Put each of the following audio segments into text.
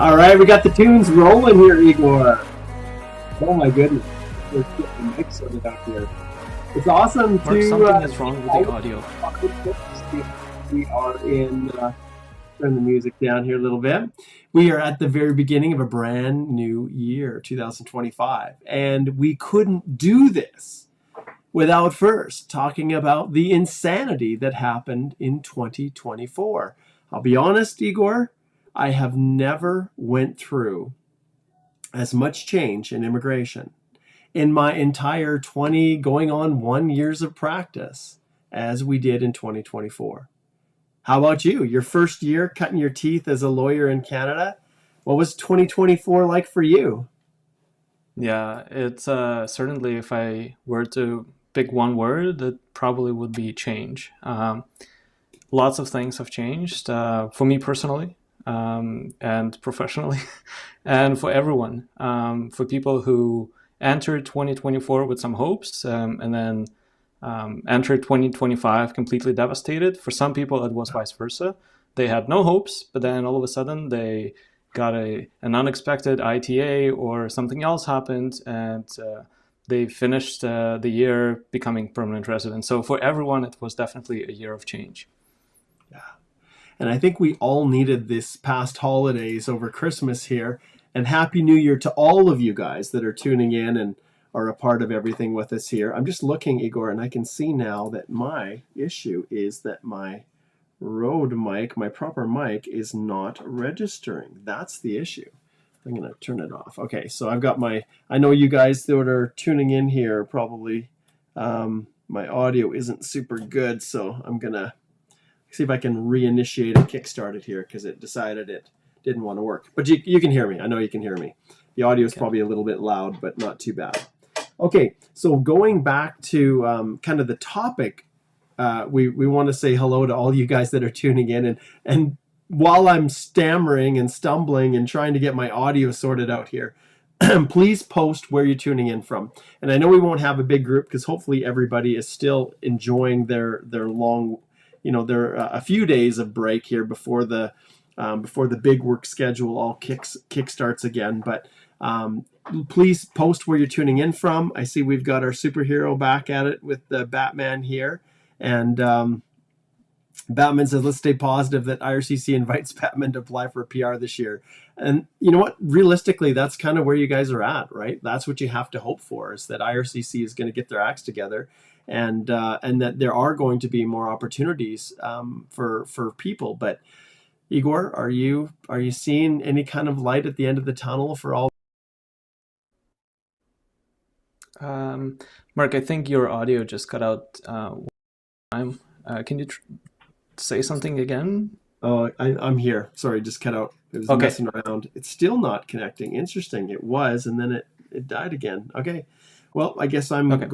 All right, we got the tunes rolling here, Igor. Oh my goodness, we're getting the mix sorted out here. It's awesome Mark, to. something is wrong with the audio. We are in. Turn the music down here a little bit. We are at the very beginning of a brand new year, 2025, and we couldn't do this without first talking about the insanity that happened in 2024. I'll be honest, Igor, I have never went through as much change in immigration in my entire 20 going on 1 years of practice as we did in 2024. How about you? Your first year cutting your teeth as a lawyer in Canada. What was 2024 like for you? Yeah, it's certainly, if I were to pick one word, it probably would be change. Lots of things have changed for me personally, and professionally, and for everyone. For people who entered 2024 with some hopes, and then entered 2025 completely devastated. For some people, it was vice versa. They had no hopes, but then all of a sudden they got an unexpected ITA or something else happened, and they finished the year becoming permanent residents. So for everyone, it was definitely a year of change. Yeah. And I think we all needed this past holidays over Christmas here. And Happy New Year to all of you guys that are tuning in and are a part of everything with us here. I'm just looking, Igor, and I can see now that my issue is that my Rode mic, my proper mic, is not registering. That's the issue. I'm going to turn it off. Okay, so I've got I know you guys that are tuning in here probably, my audio isn't super good, so I'm going to see if I can reinitiate and kickstart it here because it decided it didn't want to work. But you can hear me. I know you can hear me. The audio is probably a little bit loud, but not too bad. Okay, so going back to kind of the topic, we want to say hello to all you guys that are tuning in. And while I'm stammering and stumbling and trying to get my audio sorted out here, please post where you're tuning in from. And I know we won't have a big group because hopefully everybody is still enjoying their long, their a few days of break here before the big work schedule all kickstarts again. But please post where you're tuning in from. I see we've got our superhero back at it with the Batman here. And Batman says, let's stay positive that IRCC invites Batman to apply for a PR this year. And you know what? Realistically, that's kind of where you guys are at, right? That's what you have to hope for, is that IRCC is going to get their acts together and that there are going to be more opportunities for people. But Igor, are you seeing any kind of light at the end of the tunnel for all? Mark, I think your audio just cut out. Can you say something again? Oh, I'm here. Sorry, just cut out. It was messing around. It's still not connecting. Interesting. It was, and then it died again. Okay. Well, I guess I'm going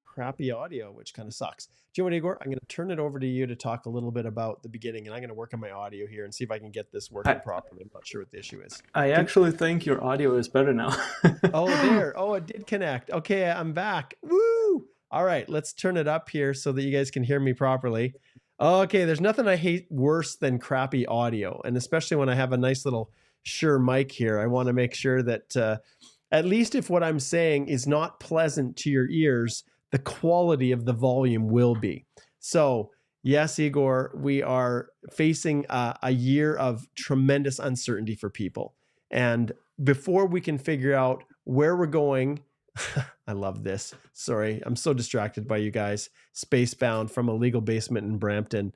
crappy audio, which kind of sucks. Do you know what, Igor? I'm going to turn it over to you to talk a little bit about the beginning, and I'm going to work on my audio here and see if I can get this working properly. I'm not sure what the issue is. I actually think your audio is better now. Oh, there. Oh, it did connect. Okay, I'm back. Woo! All right, let's turn it up here so that you guys can hear me properly. Okay, there's nothing I hate worse than crappy audio, and especially when I have a nice little Shure mic here. I want to make sure that at least if what I'm saying is not pleasant to your ears, the quality of the volume will be. So yes, Igor, we are facing a year of tremendous uncertainty for people. And before we can figure out where we're going, I love this. Sorry, I'm so distracted by you guys. Spacebound from a legal basement in Brampton.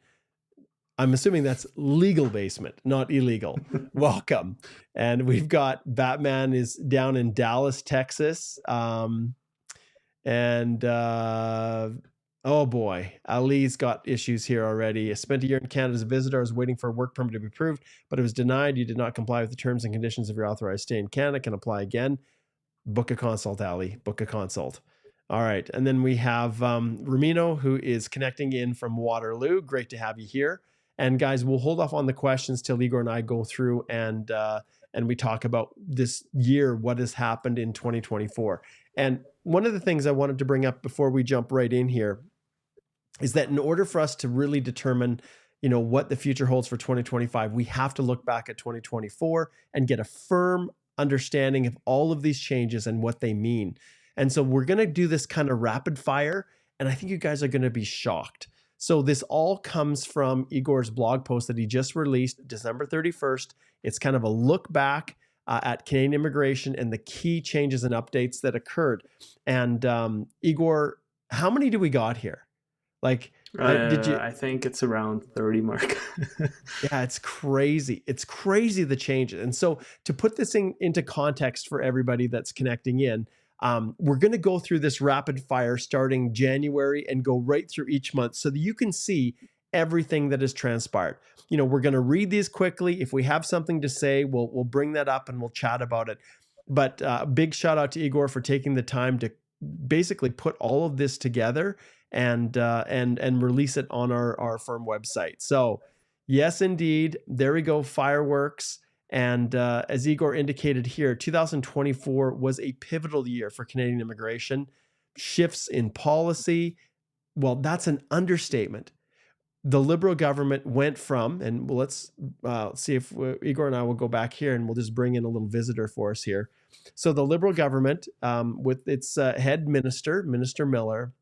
I'm assuming that's legal basement, not illegal. Welcome. And we've got Batman is down in Dallas, Texas. Oh boy, Ali's got issues here already. I spent a year in Canada as a visitor. I was waiting for a work permit to be approved, but it was denied. You did not comply with the terms and conditions of your authorized stay in Canada. Can apply again. Book a consult, Ali. Book a consult. All right. And then we have Ramino, who is connecting in from Waterloo. Great to have you here. And guys, we'll hold off on the questions till Igor and I go through and we talk about this year, what has happened in 2024. And one of the things I wanted to bring up before we jump right in here is that in order for us to really determine, what the future holds for 2025, we have to look back at 2024 and get a firm understanding of all of these changes and what they mean. And so we're going to do this kind of rapid fire, and I think you guys are going to be shocked. So this all comes from Igor's blog post that he just released December 31st. It's kind of a look back at Canadian immigration and the key changes and updates that occurred. And Igor, how many do we got here? Like, did you? I think it's around 30 mark. Yeah, it's crazy. It's crazy the changes. And so to put this into context for everybody that's connecting in, we're going to go through this rapid fire starting January and go right through each month so that you can see everything that has transpired. We're going to read these quickly. If we have something to say, we'll bring that up and we'll chat about it. But big shout out to Igor for taking the time to basically put all of this together and release it on our firm website. So yes, indeed, there we go, fireworks. And as Igor indicated here, 2024 was a pivotal year for Canadian immigration. Shifts in policy, well, that's an understatement. The Liberal government went from, and let's see if Igor and I will go back here and we'll just bring in a little visitor for us here. So the Liberal government, with its head minister, Minister Miller,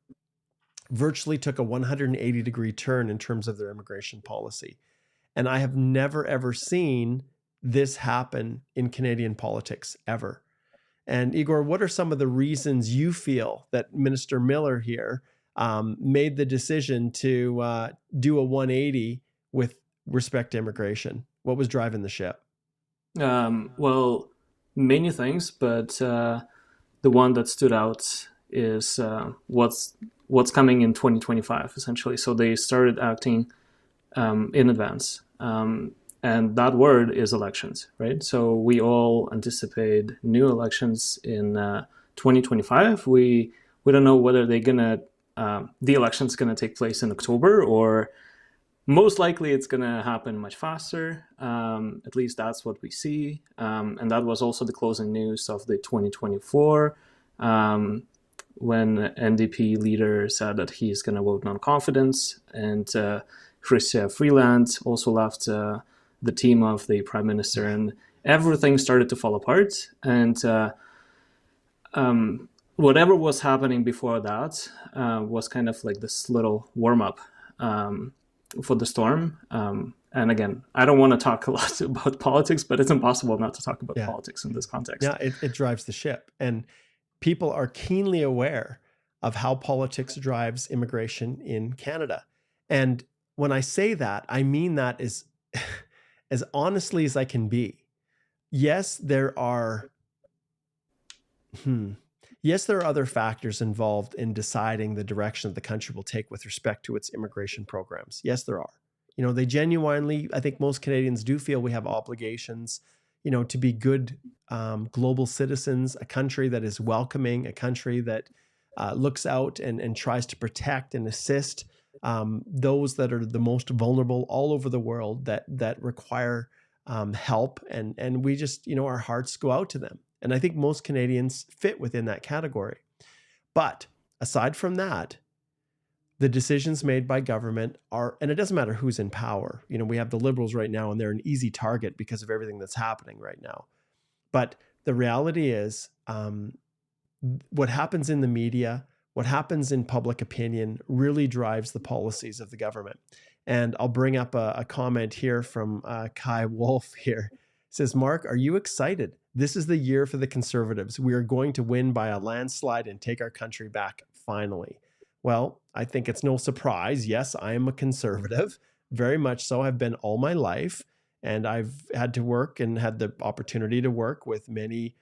virtually took a 180-degree turn in terms of their immigration policy. And I have never, ever seen this happen in Canadian politics, ever. And Igor, what are some of the reasons you feel that Minister Miller here made the decision to do a 180 with respect to immigration? What was driving the ship? Well, many things, but the one that stood out is what's coming in 2025, essentially. So they started acting in advance. And that word is elections, right? So we all anticipate new elections in 2025. We don't know whether the election's gonna take place in October, or most likely it's gonna happen much faster. At least that's what we see. And that was also the closing news of the 2024, when NDP leader said that he's gonna vote non-confidence, and Chrystia Freeland also left the team of the prime minister, and everything started to fall apart. And whatever was happening before that was kind of like this little warm-up for the storm. And again, I don't want to talk a lot about politics, but it's impossible not to talk about politics in this context. Yeah, it drives the ship. And people are keenly aware of how politics drives immigration in Canada. And when I say that, I mean that is as honestly as I can be. Yes, there are other factors involved in deciding the direction that the country will take with respect to its immigration programs. Yes, there are. They genuinely, I think most Canadians do feel we have obligations, to be good global citizens, a country that is welcoming, a country that looks out and tries to protect and assist those that are the most vulnerable all over the world that require help. And we just, our hearts go out to them. And I think most Canadians fit within that category. But aside from that, the decisions made by government are, and it doesn't matter who's in power. We have the Liberals right now, and they're an easy target because of everything that's happening right now. But the reality is, what happens in the media, what happens in public opinion really drives the policies of the government. And I'll bring up a comment here from Kai Wolf here. It says, Mark, are you excited? This is the year for the Conservatives. We are going to win by a landslide and take our country back finally. Well, I think it's no surprise. Yes, I am a conservative, very much so. I've been all my life, and I've had to work and had the opportunity to work with many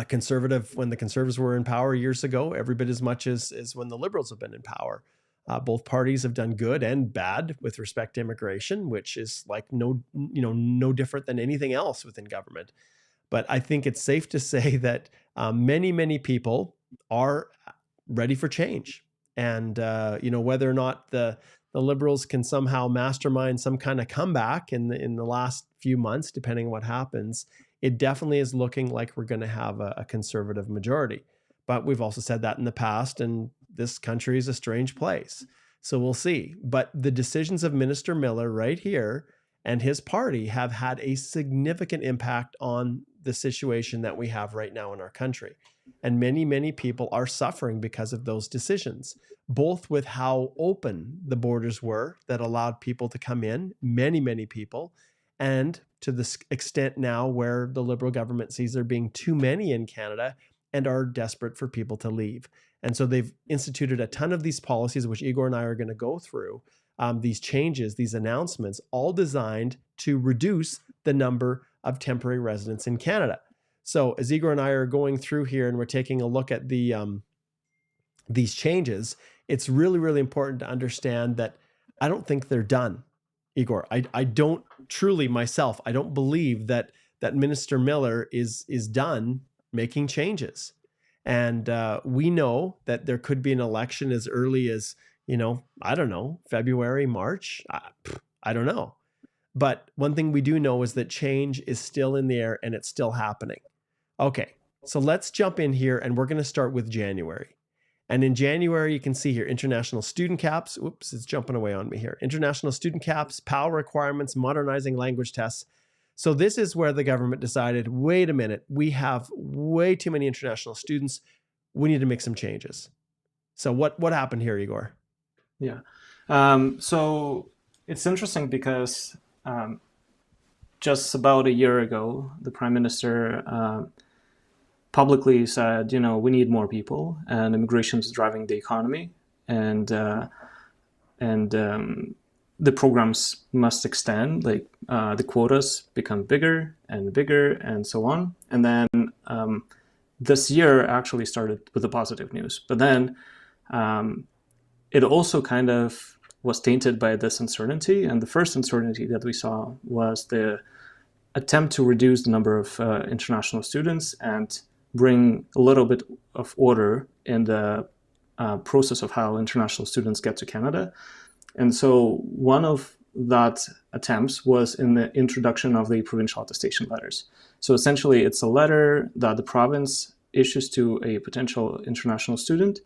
conservative, when the Conservatives were in power years ago, every bit as much as when the Liberals have been in power. Both parties have done good and bad with respect to immigration, which is like no different than anything else within government. But I think it's safe to say that many people are ready for change. And whether or not the Liberals can somehow mastermind some kind of comeback in the last few months, depending on what happens, it definitely is looking like we're going to have a conservative majority. But we've also said that in the past, and this country is a strange place. So we'll see. But the decisions of Minister Miller right here and his party have had a significant impact on the situation that we have right now in our country. And many, many people are suffering because of those decisions, both with how open the borders were that allowed people to come in, many, many people, and to the extent now where the Liberal government sees there being too many in Canada and are desperate for people to leave. And so they've instituted a ton of these policies, which Igor and I are going to go through, these changes, these announcements, all designed to reduce the number of temporary residents in Canada. So as Igor and I are going through here and we're taking a look at these changes, it's really, really important to understand that I don't think they're done, Igor. I don't truly myself, I don't believe that Minister Miller is done making changes. And we know that there could be an election as early as, I don't know, February, March. I don't know. But one thing we do know is that change is still in the air and it's still happening. Okay, so let's jump in here and we're going to start with January. And in January, you can see here, international student caps. Oops, it's jumping away on me here. International student caps, PAL requirements, modernizing language tests. So this is where the government decided, wait a minute, we have way too many international students. We need to make some changes. So what happened here, Igor? Yeah. So it's interesting because just about a year ago, the Prime Minister publicly said, we need more people, and immigration is driving the economy, and the programs must extend, like the quotas become bigger and bigger, and so on. And then this year actually started with the positive news, but then it also kind of was tainted by this uncertainty. And the first uncertainty that we saw was the attempt to reduce the number of international students and bring a little bit of order in the process of how international students get to Canada. And so one of that attempts was in the introduction of the provincial attestation letters. So essentially, it's a letter that the province issues to a potential international student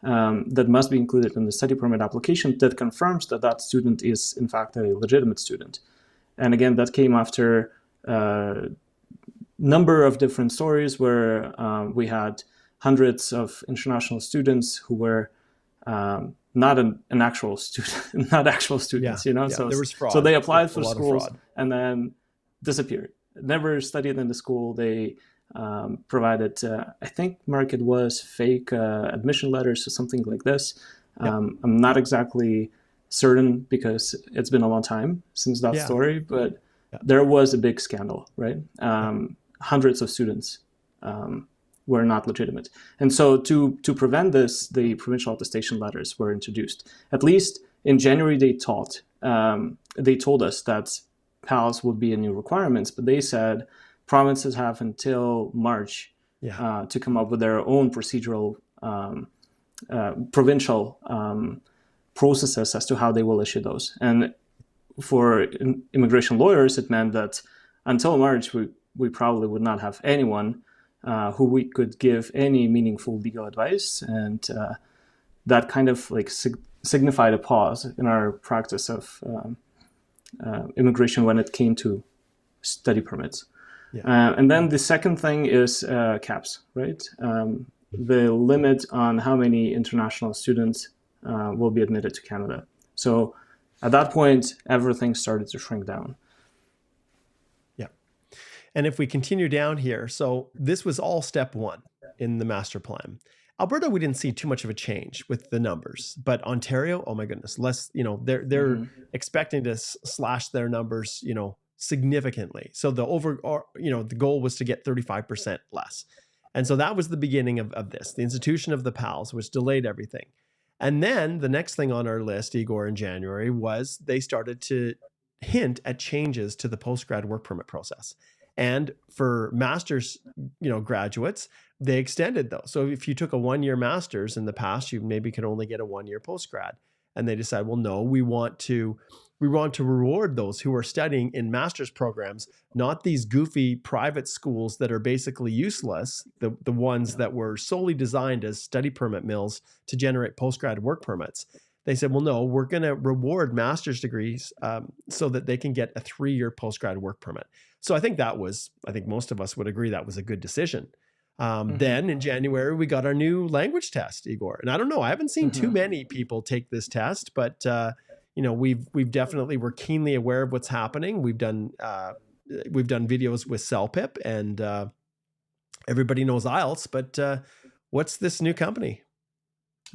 that must be included in the study permit application that confirms that that student is, in fact, a legitimate student. And again, that came after a number of different stories where we had hundreds of international students who were not an actual student, not actual students, Yeah, there was fraud. So they applied for schools and then disappeared. Never studied in the school. They provided, I think, Mark, it was fake admission letters or something like this. I'm not exactly certain because it's been a long time since that story, but there was a big scandal, right? Hundreds of students were not legitimate. And so to prevent this, the provincial attestation letters were introduced. At least in January, they told us that PALs would be a new requirements, but they said provinces have until March to come up with their own procedural provincial processes as to how they will issue those. And for immigration lawyers, it meant that until March, we probably would not have anyone who we could give any meaningful legal advice. And that kind of like signified a pause in our practice of immigration when it came to study permits. And then the second thing is caps, right? The limit on how many international students will be admitted to Canada. So at that point, everything started to shrink down. Yeah. And if we continue down here, so this was all step one in the master plan. Alberta, we didn't see too much of a change with the numbers, but Ontario, oh my goodness, less, they're expecting to slash their numbers, significantly. So the goal was to get 35% less. And so that was the beginning of this, the institution of the PALs, which delayed everything. And then the next thing on our list, Igor, in January, was they started to hint at changes to the postgrad work permit process. And for master's, graduates, they extended those. So if you took a 1-year master's in the past, you maybe could only get a 1-year postgrad. And they decided, well, no, we want to reward those who are studying in master's programs, not these goofy private schools that are basically useless, the ones that were solely designed as study permit mills to generate postgrad work permits. they said, well, no, we're going to reward master's degrees so that they can get a 3-year postgrad work permit. So I think most of us would agree that was a good decision. Then in January, we got our new language test, Igor. And I don't know, I haven't seen too many people take this test, but we've definitely, we're keenly aware of what's happening. We've done videos with CELPIP, and everybody knows IELTS, but what's this new company?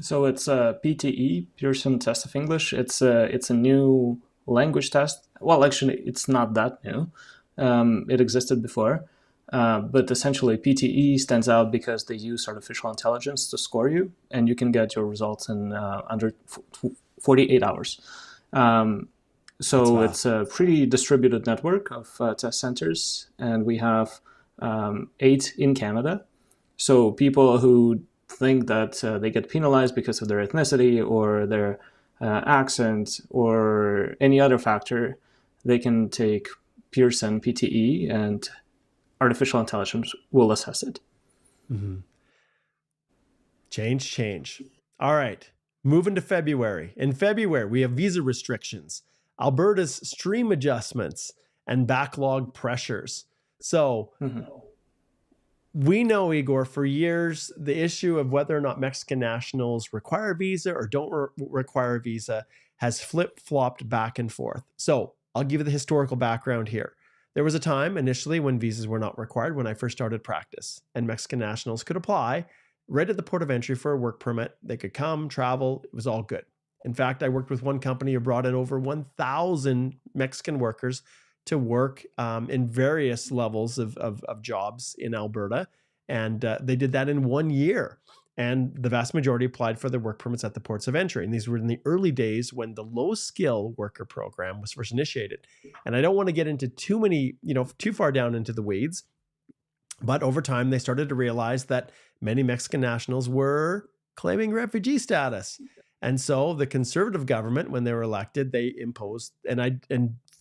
So it's PTE, Pearson Test of English. It's a new language test. Well, actually, it's not that new. It existed before. But essentially, PTE stands out because they use artificial intelligence to score you, and you can get your results in under 48 hours. So it's a pretty distributed network of test centers, and we have 8 in Canada. So people who think that they get penalized because of their ethnicity or their accent or any other factor, they can take Pearson PTE, and artificial intelligence will assess it. Mm-hmm. Change. All right. Moving to February. In February, we have visa restrictions, Alberta's stream adjustments, and backlog pressures. So we know, Igor, for years, the issue of whether or not Mexican nationals require a visa or don't require a visa has flip-flopped back and forth. So I'll give you the historical background here. There was a time initially when visas were not required when I first started practice, and Mexican nationals could apply right at the port of entry for a work permit. They could come, travel. It was all good. In fact, I worked with one company who brought in over 1,000 Mexican workers to work in various levels of jobs in Alberta. And they did that in 1 year. And the vast majority applied for their work permits at the ports of entry. And these were in the early days when the low skill worker program was first initiated. And I don't want to get into too far down into the weeds, but over time, they started to realize that many Mexican nationals were claiming refugee status. And so the conservative government, when they were elected, they imposed, and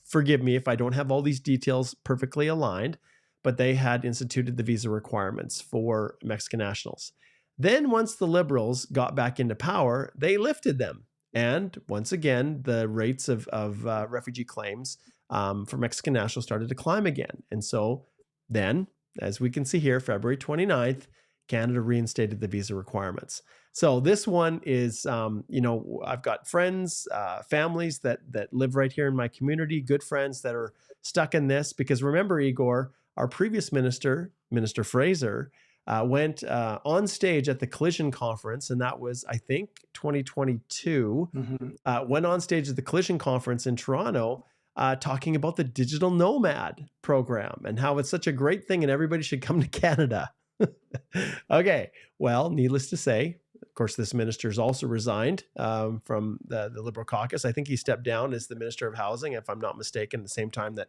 forgive me if I don't have all these details perfectly aligned, but they had instituted the visa requirements for Mexican nationals. Then once the Liberals got back into power, they lifted them. And once again, the rates of refugee claims for Mexican nationals started to climb again. And so then, as we can see here, February 29th, Canada reinstated the visa requirements. So this one is, I've got friends, families that live right here in my community, good friends that are stuck in this. Because remember, Igor, our previous minister, Minister Fraser, went on stage at the Collision Conference, and that was, I think, 2022, went on stage at the Collision Conference in Toronto, talking about the digital nomad program and how it's such a great thing and everybody should come to Canada. Okay, well, needless to say, of course, this minister's also resigned from the Liberal caucus. I think he stepped down as the Minister of Housing, if I'm not mistaken, at the same time that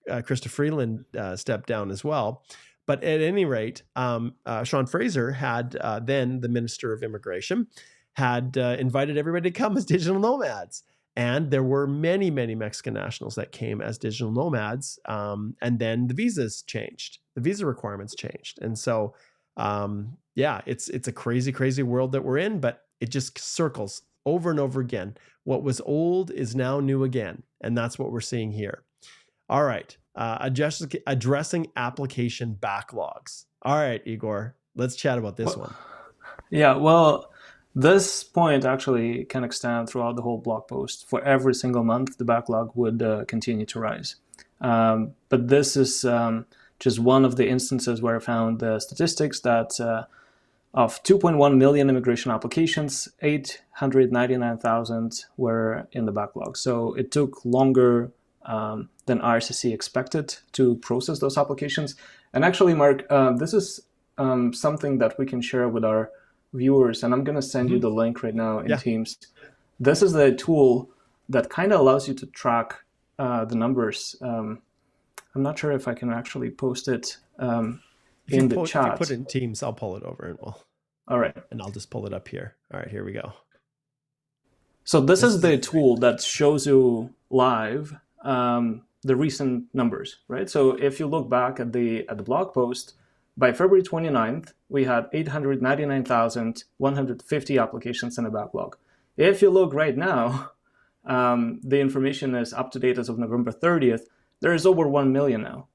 Krista Freeland stepped down as well. But at any rate, Sean Fraser had then the Minister of Immigration had invited everybody to come as digital nomads. And there were many, many Mexican nationals that came as digital nomads. And then the visas changed. The visa requirements changed. And so, it's a crazy, crazy world that we're in, but it just circles over and over again. What was old is now new again. And that's what we're seeing here. All right. Addressing application backlogs. All right, Igor, let's chat about this one. Yeah, well, this point actually can extend throughout the whole blog post. For every single month, the backlog would continue to rise. But this is just one of the instances where I found the statistics that of 2.1 million immigration applications, 899,000 were in the backlog. So it took longer than RCC expected to process those applications. And actually, Mark, this is something that we can share with our viewers, and I'm going to send you the link right now in Teams. This is the tool that kind of allows you to track the numbers. I'm not sure if I can actually post it in the chat. If you put it in Teams, I'll pull it over and all right. And I'll just pull it up here. All right, here we go. So this is the tool that shows you live the recent numbers, right? So if you look back at the blog post, by February 29th, we had 899,150 applications in a backlog. If you look right now, the information is up to date as of November 30th. There is over 1 million now.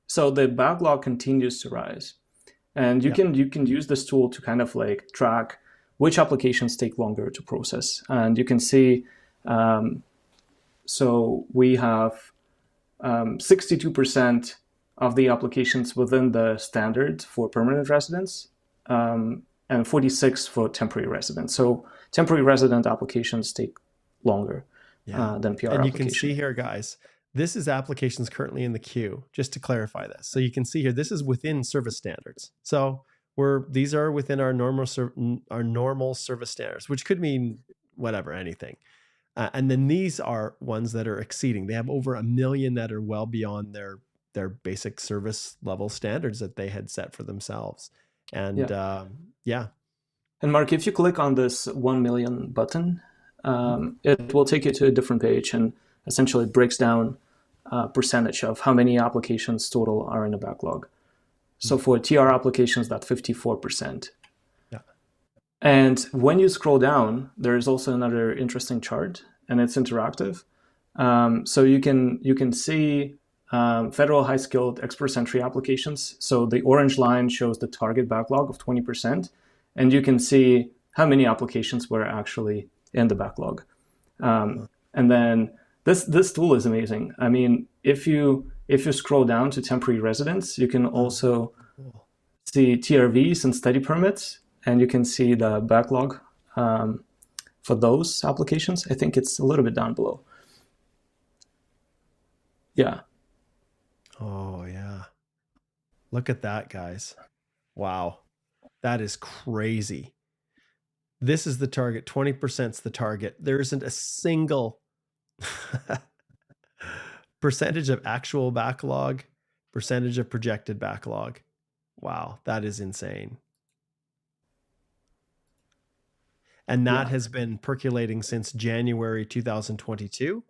So the backlog continues to rise. And you can use this tool to kind of like track which applications take longer to process. And you can see, so we have 62% of the applications within the standard for permanent residents, and 46 for temporary residents. So temporary resident applications take longer than PR and you applications. can see here, guys, this is applications currently in the queue, just to clarify this. So you can see here, this is within service standards. So these are within our normal service standards, which could mean whatever, anything. And then these are ones that are exceeding. They have over 1 million that are well beyond their basic service level standards that they had set for themselves. And And Mark, if you click on this 1 million button, it will take you to a different page and essentially it breaks down percentage of how many applications total are in the backlog. So for TR applications, that's 54%. Yeah. And when you scroll down, there is also another interesting chart, and it's interactive. So you can see federal high-skilled express entry applications. So the orange line shows the target backlog of 20%, and you can see how many applications were actually in the backlog. And then this tool is amazing. I mean, if you scroll down to temporary residents, you can also see TRVs and study permits, and you can see the backlog for those applications. I think it's a little bit down below. Yeah. Oh, yeah. Look at that, guys. Wow. That is crazy. This is the target. 20% is the target. There isn't a single percentage of actual backlog, percentage of projected backlog. Wow, that is insane. And that has been percolating since January 2022.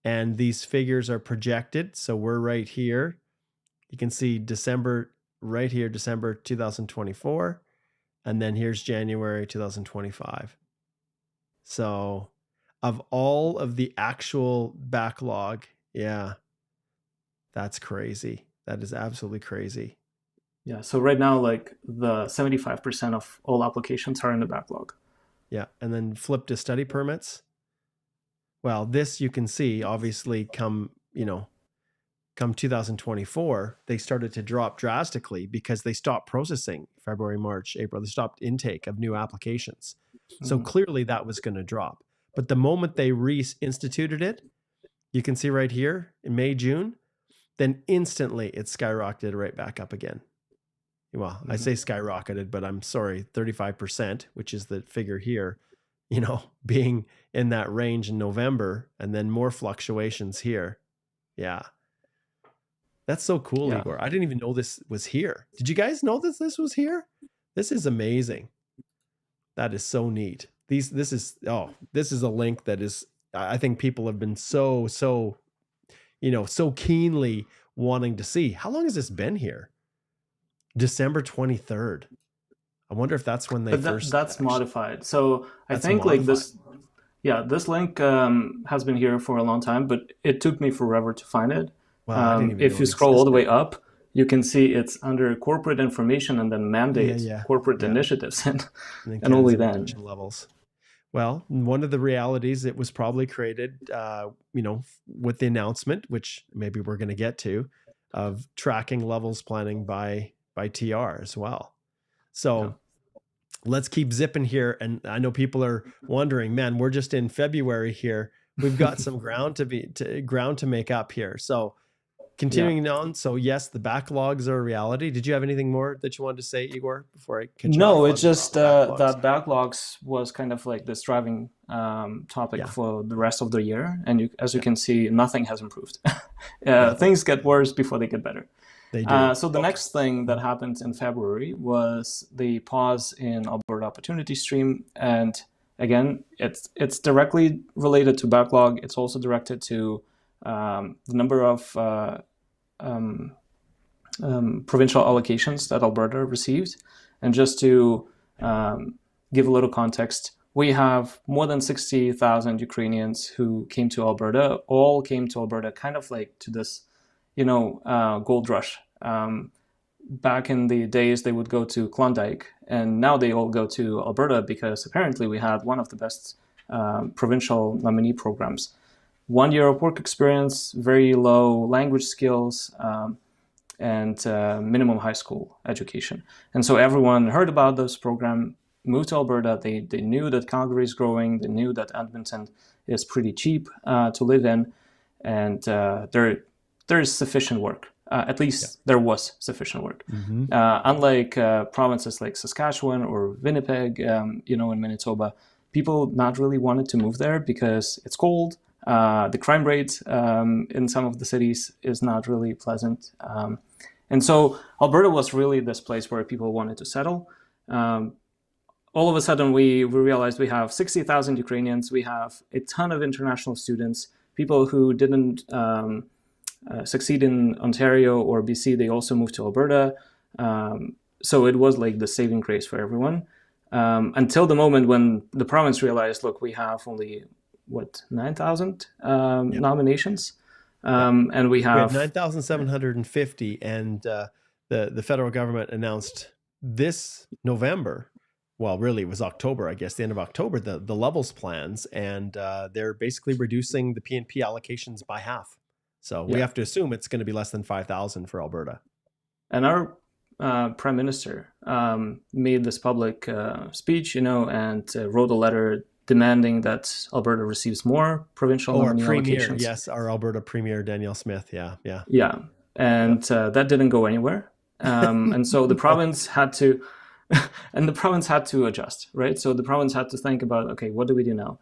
And these figures are projected. So we're right here. You can see December, right here, December 2024. And then here's January 2025. So of all of the actual backlog, yeah, that's crazy. That is absolutely crazy. Yeah, so right now, like the 75% of all applications are in the backlog. Yeah, and then flip to study permits. Well, this you can see, obviously, come 2024, they started to drop drastically because they stopped processing February, March, April. They stopped intake of new applications. So clearly that was going to drop. But the moment they reinstituted it, you can see right here in May, June, then instantly it skyrocketed right back up again. Well, I say skyrocketed, but I'm sorry, 35%, which is the figure here, being in that range in November, and then more fluctuations here. Yeah. That's so cool, Yeah. Igor. I didn't even know this was here. Did you guys know that this was here? This is amazing. That is so neat. This is a link that is, I think people have been so keenly wanting to see. How long has this been here? December 23rd. I wonder if that's when they first. That's modified. So I think modified. This link has been here for a long time, but it took me forever to find it. Well, if you scroll all the way up, you can see it's under corporate information and then mandates, corporate initiatives, and only then. Levels. Well, one of the realities, it was probably created, with the announcement, which maybe we're going to get to, of tracking levels planning by TR as well. So let's keep zipping here. And I know people are wondering, man, we're just in February here. We've got some ground to make up here. So continuing on. So yes, the backlogs are a reality. Did you have anything more that you wanted to say, Igor, before I continue? No, it's just that backlogs was kind of like this driving topic for the rest of the year. And as you can see, nothing has improved. Things get worse before they get better. They do. So the next thing that happened in February was the pause in Alberta Opportunity Stream. And again, it's directly related to backlog. It's also directed to the number of provincial allocations that Alberta received. And just to give a little context, we have more than 60,000 Ukrainians who came to Alberta, all came to Alberta kind of like to this, gold rush. Back in the days, they would go to Klondike, and now they all go to Alberta because apparently we had one of the best provincial nominee programs. 1 year of work experience, very low language skills, and minimum high school education. And so everyone heard about this program, moved to Alberta. They knew that Calgary is growing. They knew that Edmonton is pretty cheap to live in, and there is sufficient work. At least there was sufficient work. Unlike provinces like Saskatchewan or Winnipeg, in Manitoba, people not really wanted to move there because it's cold. The crime rate in some of the cities is not really pleasant. And so Alberta was really this place where people wanted to settle. All of a sudden, we realized we have 60,000 Ukrainians. We have a ton of international students, people who didn't succeed in Ontario or BC. They also moved to Alberta. So it was like the saving grace for everyone. Until the moment when the province realized, look, we have only 9,000 nominations, and we have 9,750, and the federal government announced this November. Well, really, it was October, I guess, the end of October, the levels plans, and they're basically reducing the PNP allocations by half. So we have to assume it's going to be less than 5,000 for Alberta. And our prime minister made this public speech, and wrote a letter demanding that Alberta receives more provincial nominee allocations. Yes, our Alberta Premier, Danielle Smith. Yeah. And that didn't go anywhere. And so the province had to, adjust, right? So the province had to think about, okay, what do we do now?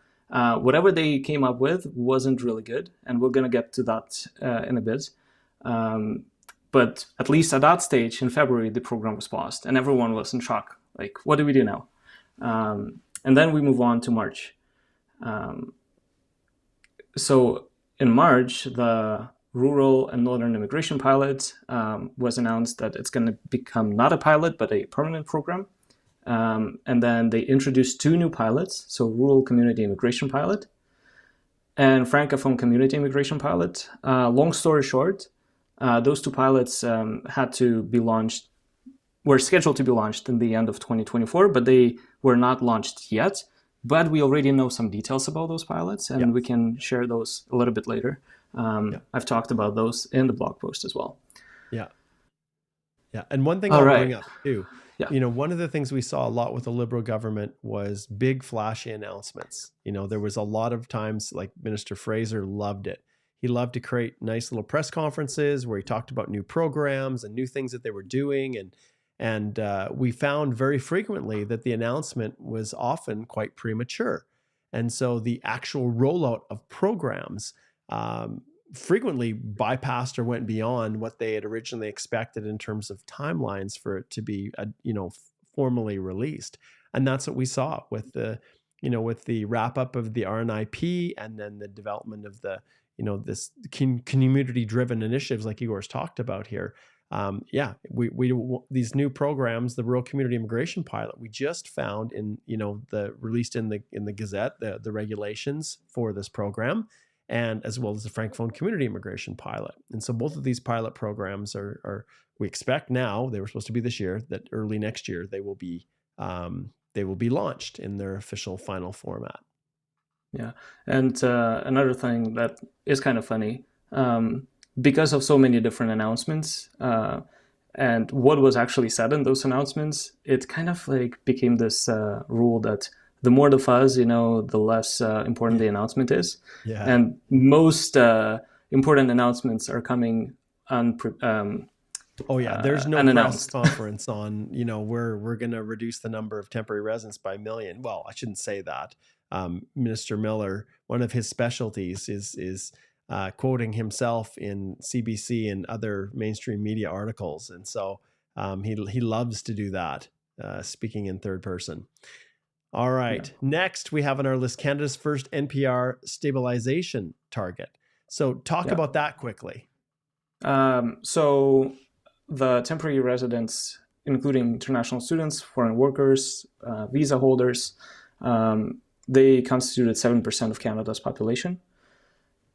Whatever they came up with wasn't really good, and we're going to get to that in a bit. But at least at that stage in February, the program was paused, and everyone was in shock. Like, what do we do now? And then we move on to March. So in March, the rural and northern immigration pilot was announced that it's going to become not a pilot, but a permanent program. And then they introduced 2 new pilots, so rural community immigration pilot and Francophone community immigration pilot. Long story short, those 2 pilots were scheduled to be launched in the end of 2024, but they were not launched yet. But we already know some details about those pilots, and we can share those a little bit later. I've talked about those in the blog post as well. Yeah. And one thing I'll bring up too, one of the things we saw a lot with the Liberal government was big flashy announcements. There was a lot of times, like Minister Fraser loved it. He loved to create nice little press conferences where he talked about new programs and new things that they were doing. And we found very frequently that the announcement was often quite premature. And so the actual rollout of programs frequently bypassed or went beyond what they had originally expected in terms of timelines for it to be, formally released. And that's what we saw with the wrap up of the RNIP, and then the development of the, this community driven initiatives like Igor's talked about here. We these new programs, the rural community immigration pilot, we just found in, released in the Gazette, the regulations for this program, and as well as the Francophone community immigration pilot. And so both of these pilot programs are we expect now, they were supposed to be this year, that early next year they will be launched in their official final format. Yeah. And another thing that is kind of funny, because of so many different announcements and what was actually said in those announcements, it kind of like became this rule that the more the fuzz, the less important the announcement is. Yeah. And most important announcements are coming there's no press conference on, we're going to reduce the number of temporary residents by 1 million. Well, I shouldn't say that. Minister Miller, one of his specialties is quoting himself in CBC and other mainstream media articles. And so he loves to do that, speaking in third person. All right. Yeah. Next, we have on our list Canada's first NPR stabilization target. So talk about that quickly. So the temporary residents, including international students, foreign workers, visa holders, they constituted 7% of Canada's population.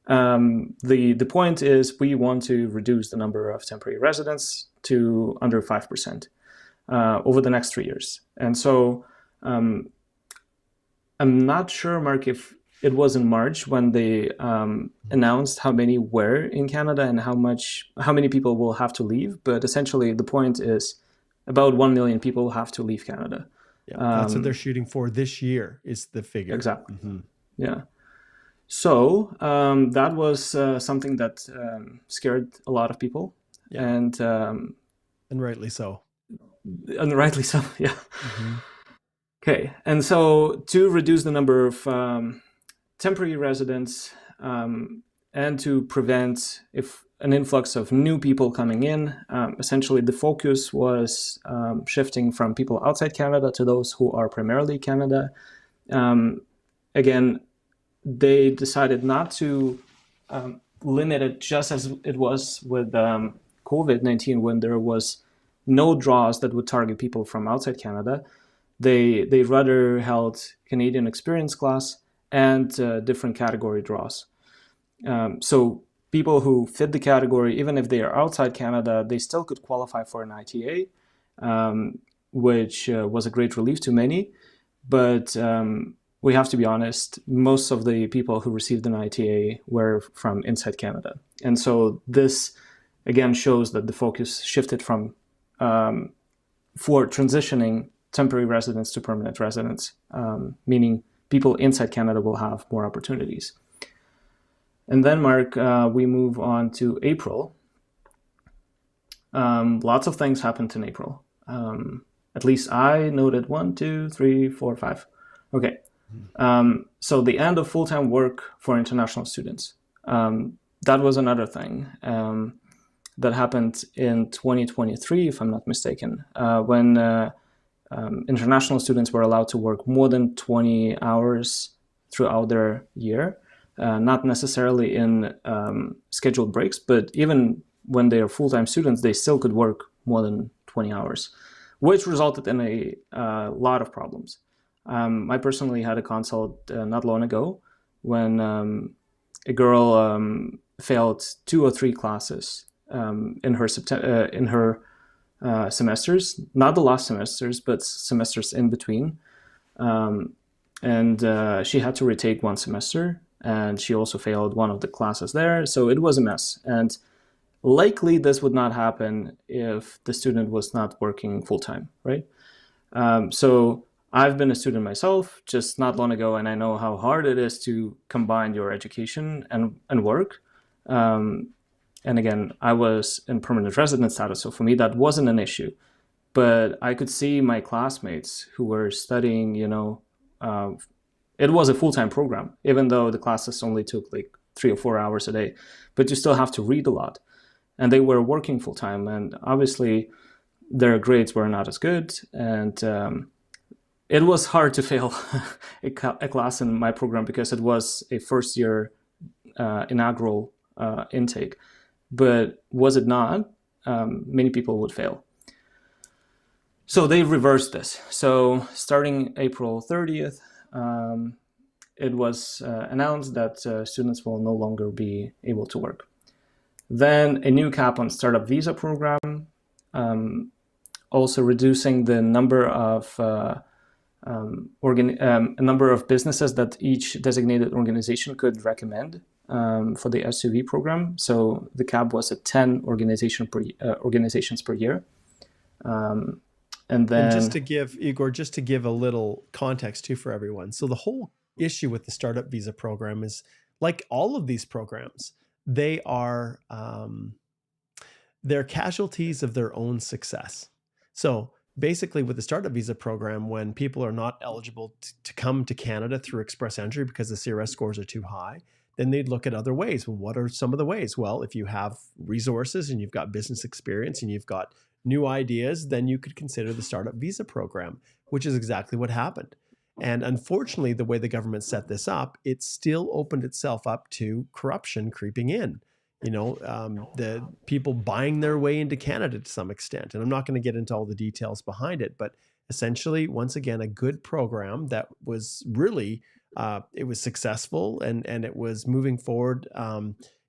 The point is we want to reduce the number of temporary residents to under 5% over the next 3 years. And so I'm not sure, Mark, if it was in March when they announced how many were in Canada and how many people will have to leave. But essentially, the point is about 1 million people have to leave Canada. Yeah, that's what they're shooting for this year is the figure. Exactly. Yeah. So that was something that scared a lot of people. Yeah. And rightly so. And rightly so, yeah. Okay, and so to reduce the number of temporary residents and to prevent an influx of new people coming in, essentially the focus was shifting from people outside Canada to those who are primarily Canada. Again, they decided not to limit it just as it was with COVID-19 when there was no draws that would target people from outside Canada. They rather held Canadian experience class and different category draws. So people who fit the category, even if they are outside Canada, they still could qualify for an ITA, which was a great relief to many. But we have to be honest, most of the people who received an ITA were from inside Canada. And so this, again, shows that the focus shifted from for transitioning temporary residents to permanent residents, meaning people inside Canada will have more opportunities. And then, Mark, we move on to April. Lots of things happened in April. At least I noted 1, 2, 3, 4, 5. Okay. So the end of full-time work for international students. That was another thing that happened in 2023, if I'm not mistaken, when international students were allowed to work more than 20 hours throughout their year, not necessarily in scheduled breaks, but even when they are full-time students, they still could work more than 20 hours, which resulted in a lot of problems. I personally had a consult not long ago when a girl failed 2 or 3 classes in her semesters, not the last semesters, but semesters in between. And she had to retake 1 semester, and she also failed one of the classes there. So it was a mess. And likely this would not happen if the student was not working full-time, right? So I've been a student myself just not long ago, and I know how hard it is to combine your education and work. And again, I was in permanent resident status, so for me that wasn't an issue. But I could see my classmates who were studying, it was a full-time program, even though the classes only took like 3 or 4 hours a day, but you still have to read a lot. And they were working full-time, and obviously their grades were not as good, and it was hard to fail a class in my program because it was a first-year inaugural intake. But was it not, many people would fail. So they reversed this. So starting April 30th, it was announced that students will no longer be able to work. Then a new cap on startup visa program, also reducing the number of a number of businesses that each designated organization could recommend for the SUV program. So the cap was at 10 organizations per year. And just to give, Igor, just to give a little context too for everyone. So the whole issue with the startup visa program is, like all of these programs, they are they're casualties of their own success. So basically with the startup visa program, when people are not eligible to come to Canada through express entry because the CRS scores are too high, then they'd look at other ways. Well, what are some of the ways? Well, if you have resources and you've got business experience and you've got new ideas, then you could consider the startup visa program, which is exactly what happened. And unfortunately, the way the government set this up, it still opened itself up to corruption creeping in. The people buying their way into Canada to some extent. And I'm not going to get into all the details behind it, but essentially, once again, a good program that was really it was successful, and it was moving forward,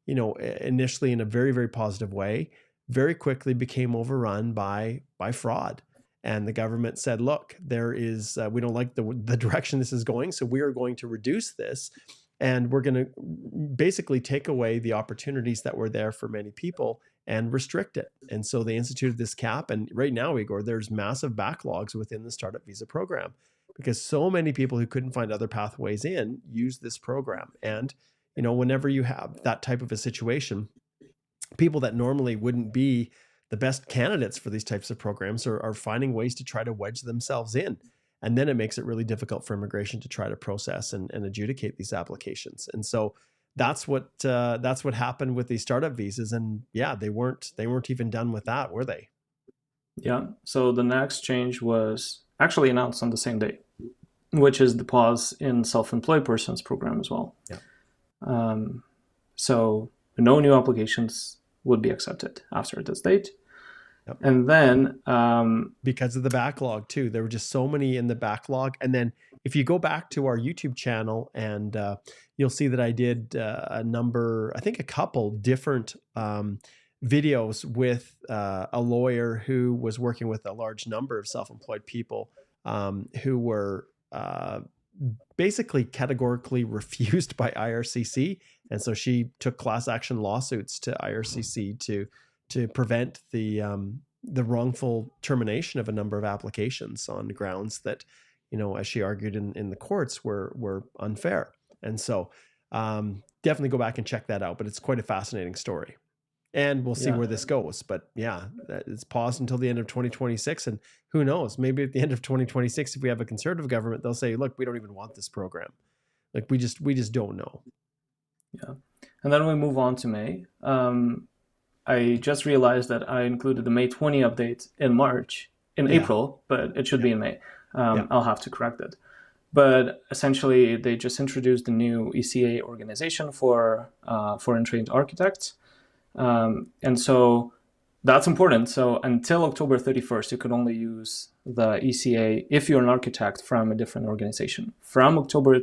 initially in a very, very positive way, very quickly became overrun by fraud. And the government said, look, there is, we don't like the direction this is going, so we are going to reduce this, and we're going to basically take away the opportunities that were there for many people and restrict it. And so they instituted this cap. And right now, Igor, there's massive backlogs within the startup visa program, because so many people who couldn't find other pathways in use this program. And, whenever you have that type of a situation, people that normally wouldn't be the best candidates for these types of programs are finding ways to try to wedge themselves in. And then it makes it really difficult for immigration to try to process and adjudicate these applications. And so that's what happened with these startup visas. And yeah, they weren't even done with that, were they? Yeah. So the next change was actually announced on the same day, which is the pause in self-employed persons program as well. Yeah. So no new applications would be accepted after this date. Yep. And then because of the backlog too, there were just so many in the backlog. And then if you go back to our YouTube channel, and you'll see that I did a couple different videos with a lawyer who was working with a large number of self-employed people who were basically categorically refused by IRCC. And so she took class action lawsuits to IRCC to prevent the wrongful termination of a number of applications on grounds that, as she argued in the courts, were unfair. And so definitely go back and check that out. But it's quite a fascinating story. And we'll see where this goes. But yeah, it's paused until the end of 2026. And who knows, maybe at the end of 2026, if we have a conservative government, they'll say, look, we don't even want this program. Like we just don't know. Yeah. And then we move on to May. I just realized that I included the May 20 update in April, but it should be in May. I'll have to correct it. But essentially, they just introduced the new ECA organization for foreign trained architects. And so that's important. So until October 31st, you could only use the ECA if you're an architect from a different organization. From October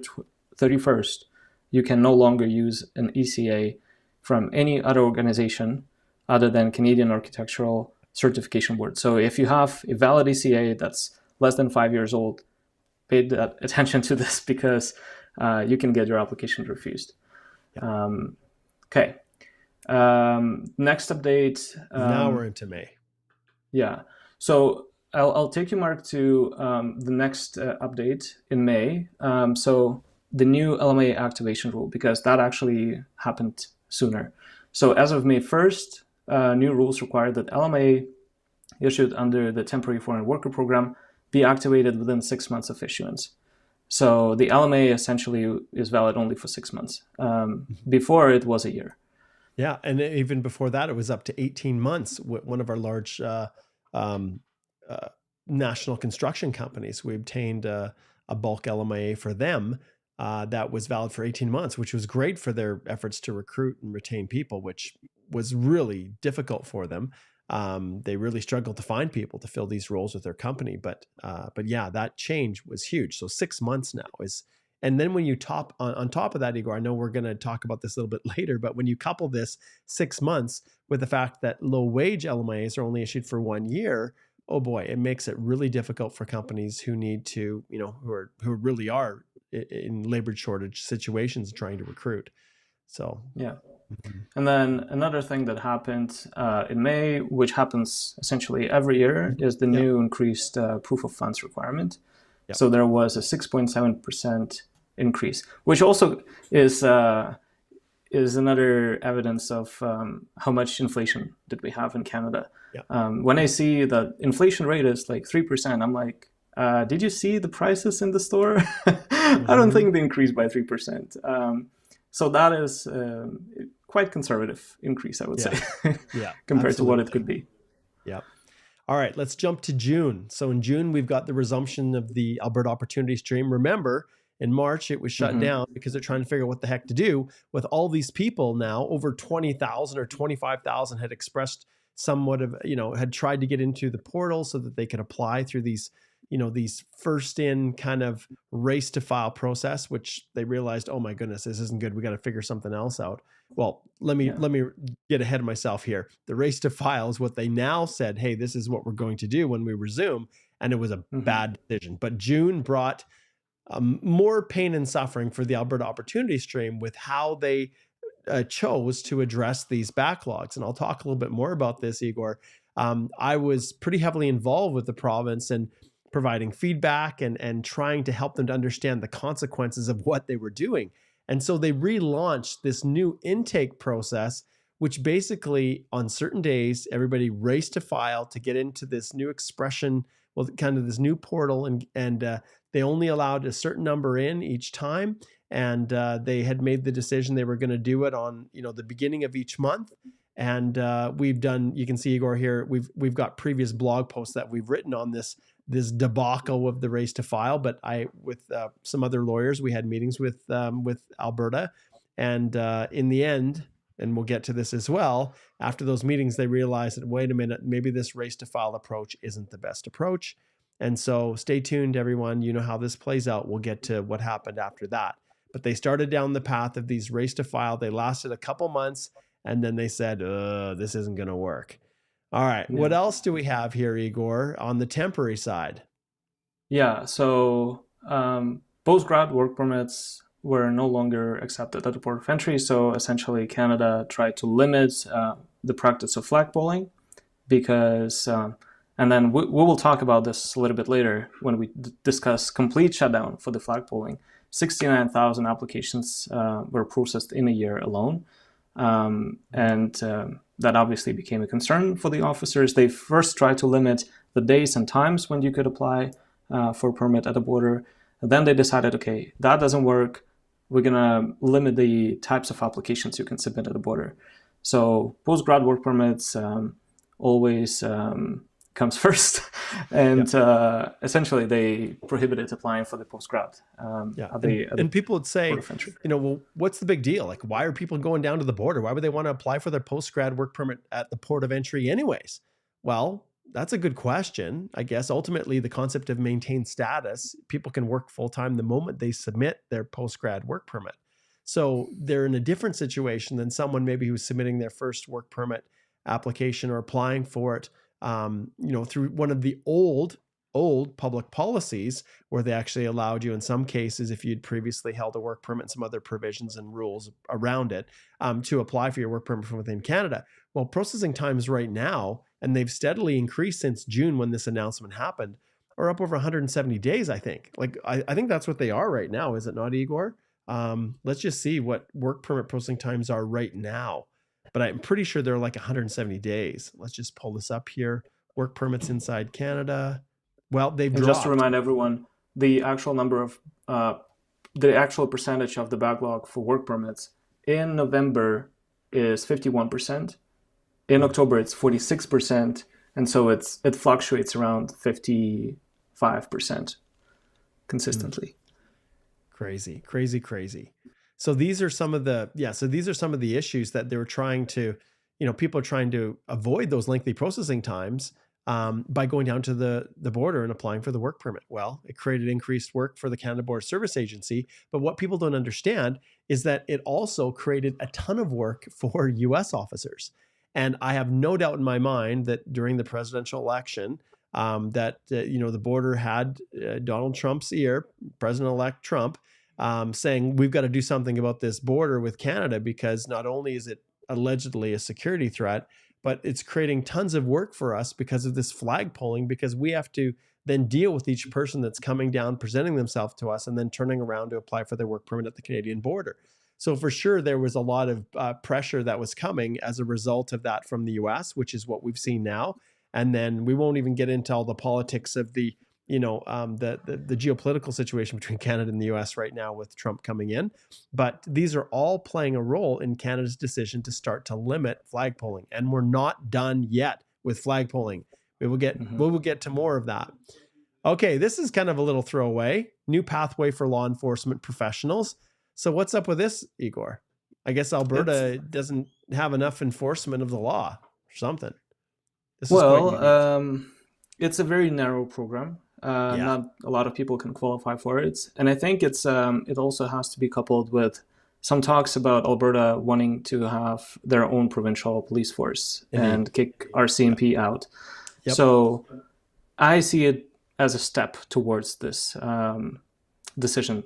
31st, you can no longer use an ECA from any other organization other than Canadian Architectural Certification Board. So if you have a valid ECA that's less than 5 years old, pay attention to this, because you can get your application refused. Okay. Next update. Now we're into May. Yeah. So I'll take you, Mark, to the next update in May. So the new LMA activation rule, because that actually happened sooner. So as of May 1st, new rules require that LMA issued under the Temporary Foreign Worker Program be activated within 6 months of issuance. So the LMA essentially is valid only for 6 months. Before, it was a year. Yeah, and even before that, it was up to 18 months. One of our large national construction companies, we obtained a bulk LMIA for them that was valid for 18 months, which was great for their efforts to recruit and retain people, which was really difficult for them. They really struggled to find people to fill these roles with their company. But yeah, that change was huge. So 6 months now is. And then when you on top of that, Igor, I know we're going to talk about this a little bit later, but when you couple this 6 months with the fact that low wage LMIAs are only issued for 1 year, oh boy, it makes it really difficult for companies who need to, who really are in labor shortage situations trying to recruit. So yeah. And then another thing that happened in May, which happens essentially every year, is the new increased proof of funds requirement. Yep. So there was a 6.7% increase, which also is another evidence of how much inflation did we have in Canada. Yep. When I see that inflation rate is like 3%, I'm like, did you see the prices in the store? I don't think they increased by 3%. So that is quite conservative increase, I would say, compared to what it could be. Yeah. All right, let's jump to June. So in June, we've got the resumption of the Alberta Opportunity Stream. Remember, in March, it was shut down because they're trying to figure out what the heck to do with all these people now. Over 20,000 or 25,000 had expressed somewhat of, had tried to get into the portal so that they could apply through these these first in kind of race to file process, which they realized, oh my goodness, this isn't good. We got to figure something else out. Well, let me get ahead of myself here. The race to file is what they now said, hey, this is what we're going to do when we resume. And it was a bad decision. But June brought more pain and suffering for the Alberta Opportunity Stream with how they chose to address these backlogs. And I'll talk a little bit more about this, Igor. I was pretty heavily involved with the province and providing feedback and trying to help them to understand the consequences of what they were doing. And so they relaunched this new intake process, which basically on certain days, everybody raced to file to get into this new expression, well, kind of this new portal, and they only allowed a certain number in each time. And they had made the decision they were going to do it on, the beginning of each month. And we've done, you can see, Igor, here, we've got previous blog posts that we've written on this debacle of the race to file. But with some other lawyers, we had meetings with Alberta. And in the end, and we'll get to this as well, after those meetings, they realized that, wait a minute, maybe this race to file approach isn't the best approach. And so stay tuned, everyone. You know how this plays out. We'll get to what happened after that. But they started down the path of these race to file. They lasted a couple months, and then they said, this isn't going to work. All right. Yeah. What else do we have here, Igor, on the temporary side? Yeah. So post-grad work permits were no longer accepted at the port of entry. So essentially, Canada tried to limit the practice of flagpoling because, and then we will talk about this a little bit later when we discuss complete shutdown for the flagpoling. 69,000 applications were processed in a year alone. And that obviously became a concern for the officers. They first tried to limit the days and times when you could apply for a permit at the border. And then they decided, okay, that doesn't work. We're going to limit the types of applications you can submit at the border. So post-grad work permits always comes first. And essentially they prohibited applying for the post-grad. And people would say, well, what's the big deal? Like, why are people going down to the border? Why would they want to apply for their post-grad work permit at the port of entry anyways? Well, that's a good question. I guess ultimately the concept of maintained status, people can work full-time the moment they submit their post-grad work permit. So they're in a different situation than someone maybe who's submitting their first work permit application or applying for it through one of the old public policies where they actually allowed you in some cases, if you'd previously held a work permit, some other provisions and rules around it, to apply for your work permit from within Canada. Well, processing times right now, and they've steadily increased since June when this announcement happened, are up over 170 days, I think. Like, I think that's what they are right now, is it not, Igor? Let's just see what work permit processing times are right now. But I'm pretty sure they're like 170 days. Let's just pull this up here. Work permits inside Canada. Well, they've dropped. Just to remind everyone, the actual number of, the actual percentage of the backlog for work permits in November is 51%. In October, it's 46%. And so it fluctuates around 55% consistently. Crazy. So these are some of the issues that they were trying to, people are trying to avoid those lengthy processing times by going down to the border and applying for the work permit. Well, it created increased work for the Canada Border Service Agency. But what people don't understand is that it also created a ton of work for U.S. officers. And I have no doubt in my mind that during the presidential election, the border had Donald Trump's ear, President-elect Trump, saying we've got to do something about this border with Canada because not only is it allegedly a security threat, but it's creating tons of work for us because of this flagpoling, because we have to then deal with each person that's coming down, presenting themselves to us, and then turning around to apply for their work permit at the Canadian border. So for sure, there was a lot of pressure that was coming as a result of that from the U.S., which is what we've seen now. And then we won't even get into all the politics of the geopolitical situation between Canada and the U.S. right now with Trump coming in. But these are all playing a role in Canada's decision to start to limit flagpoling. And we're not done yet with flagpoling. We will get to more of that. Okay, this is kind of a little throwaway. New pathway for law enforcement professionals. So what's up with this, Igor? I guess Alberta doesn't have enough enforcement of the law or something. This is quite unique. It's a very narrow program. Yeah. Not a lot of people can qualify for it, and I think it also has to be coupled with some talks about Alberta wanting to have their own provincial police force Indeed. and kick RCMP out. Yep. So I see it as a step towards this decision.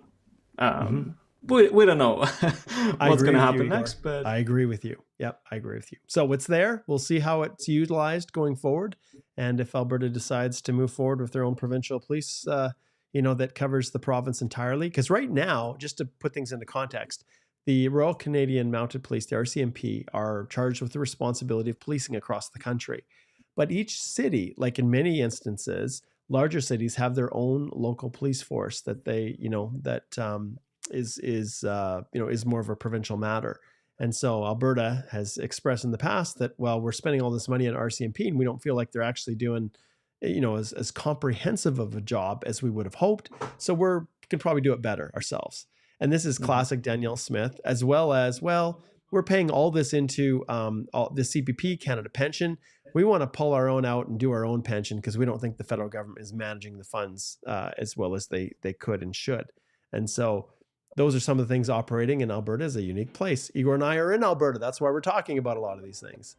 Hmm. We don't know I what's agree going to with you, happen Igor. next, but I agree with you. Yep, I agree with you. So it's there. We'll see how it's utilized going forward, and if Alberta decides to move forward with their own provincial police, that covers the province entirely. Because right now, just to put things into context, the Royal Canadian Mounted Police, the RCMP, are charged with the responsibility of policing across the country. But each city, like in many instances, larger cities have their own local police force that they, is more of a provincial matter. And so Alberta has expressed in the past that, well, we're spending all this money on RCMP and we don't feel like they're actually doing, as comprehensive of a job as we would have hoped. So we can probably do it better ourselves. And this is classic Danielle Smith, as well as, well, we're paying all this into the CPP Canada pension. We want to pull our own out and do our own pension because we don't think the federal government is managing the funds as well as they could and should. And so those are some of the things operating, and Alberta is a unique place. Igor and I are in Alberta. That's why we're talking about a lot of these things.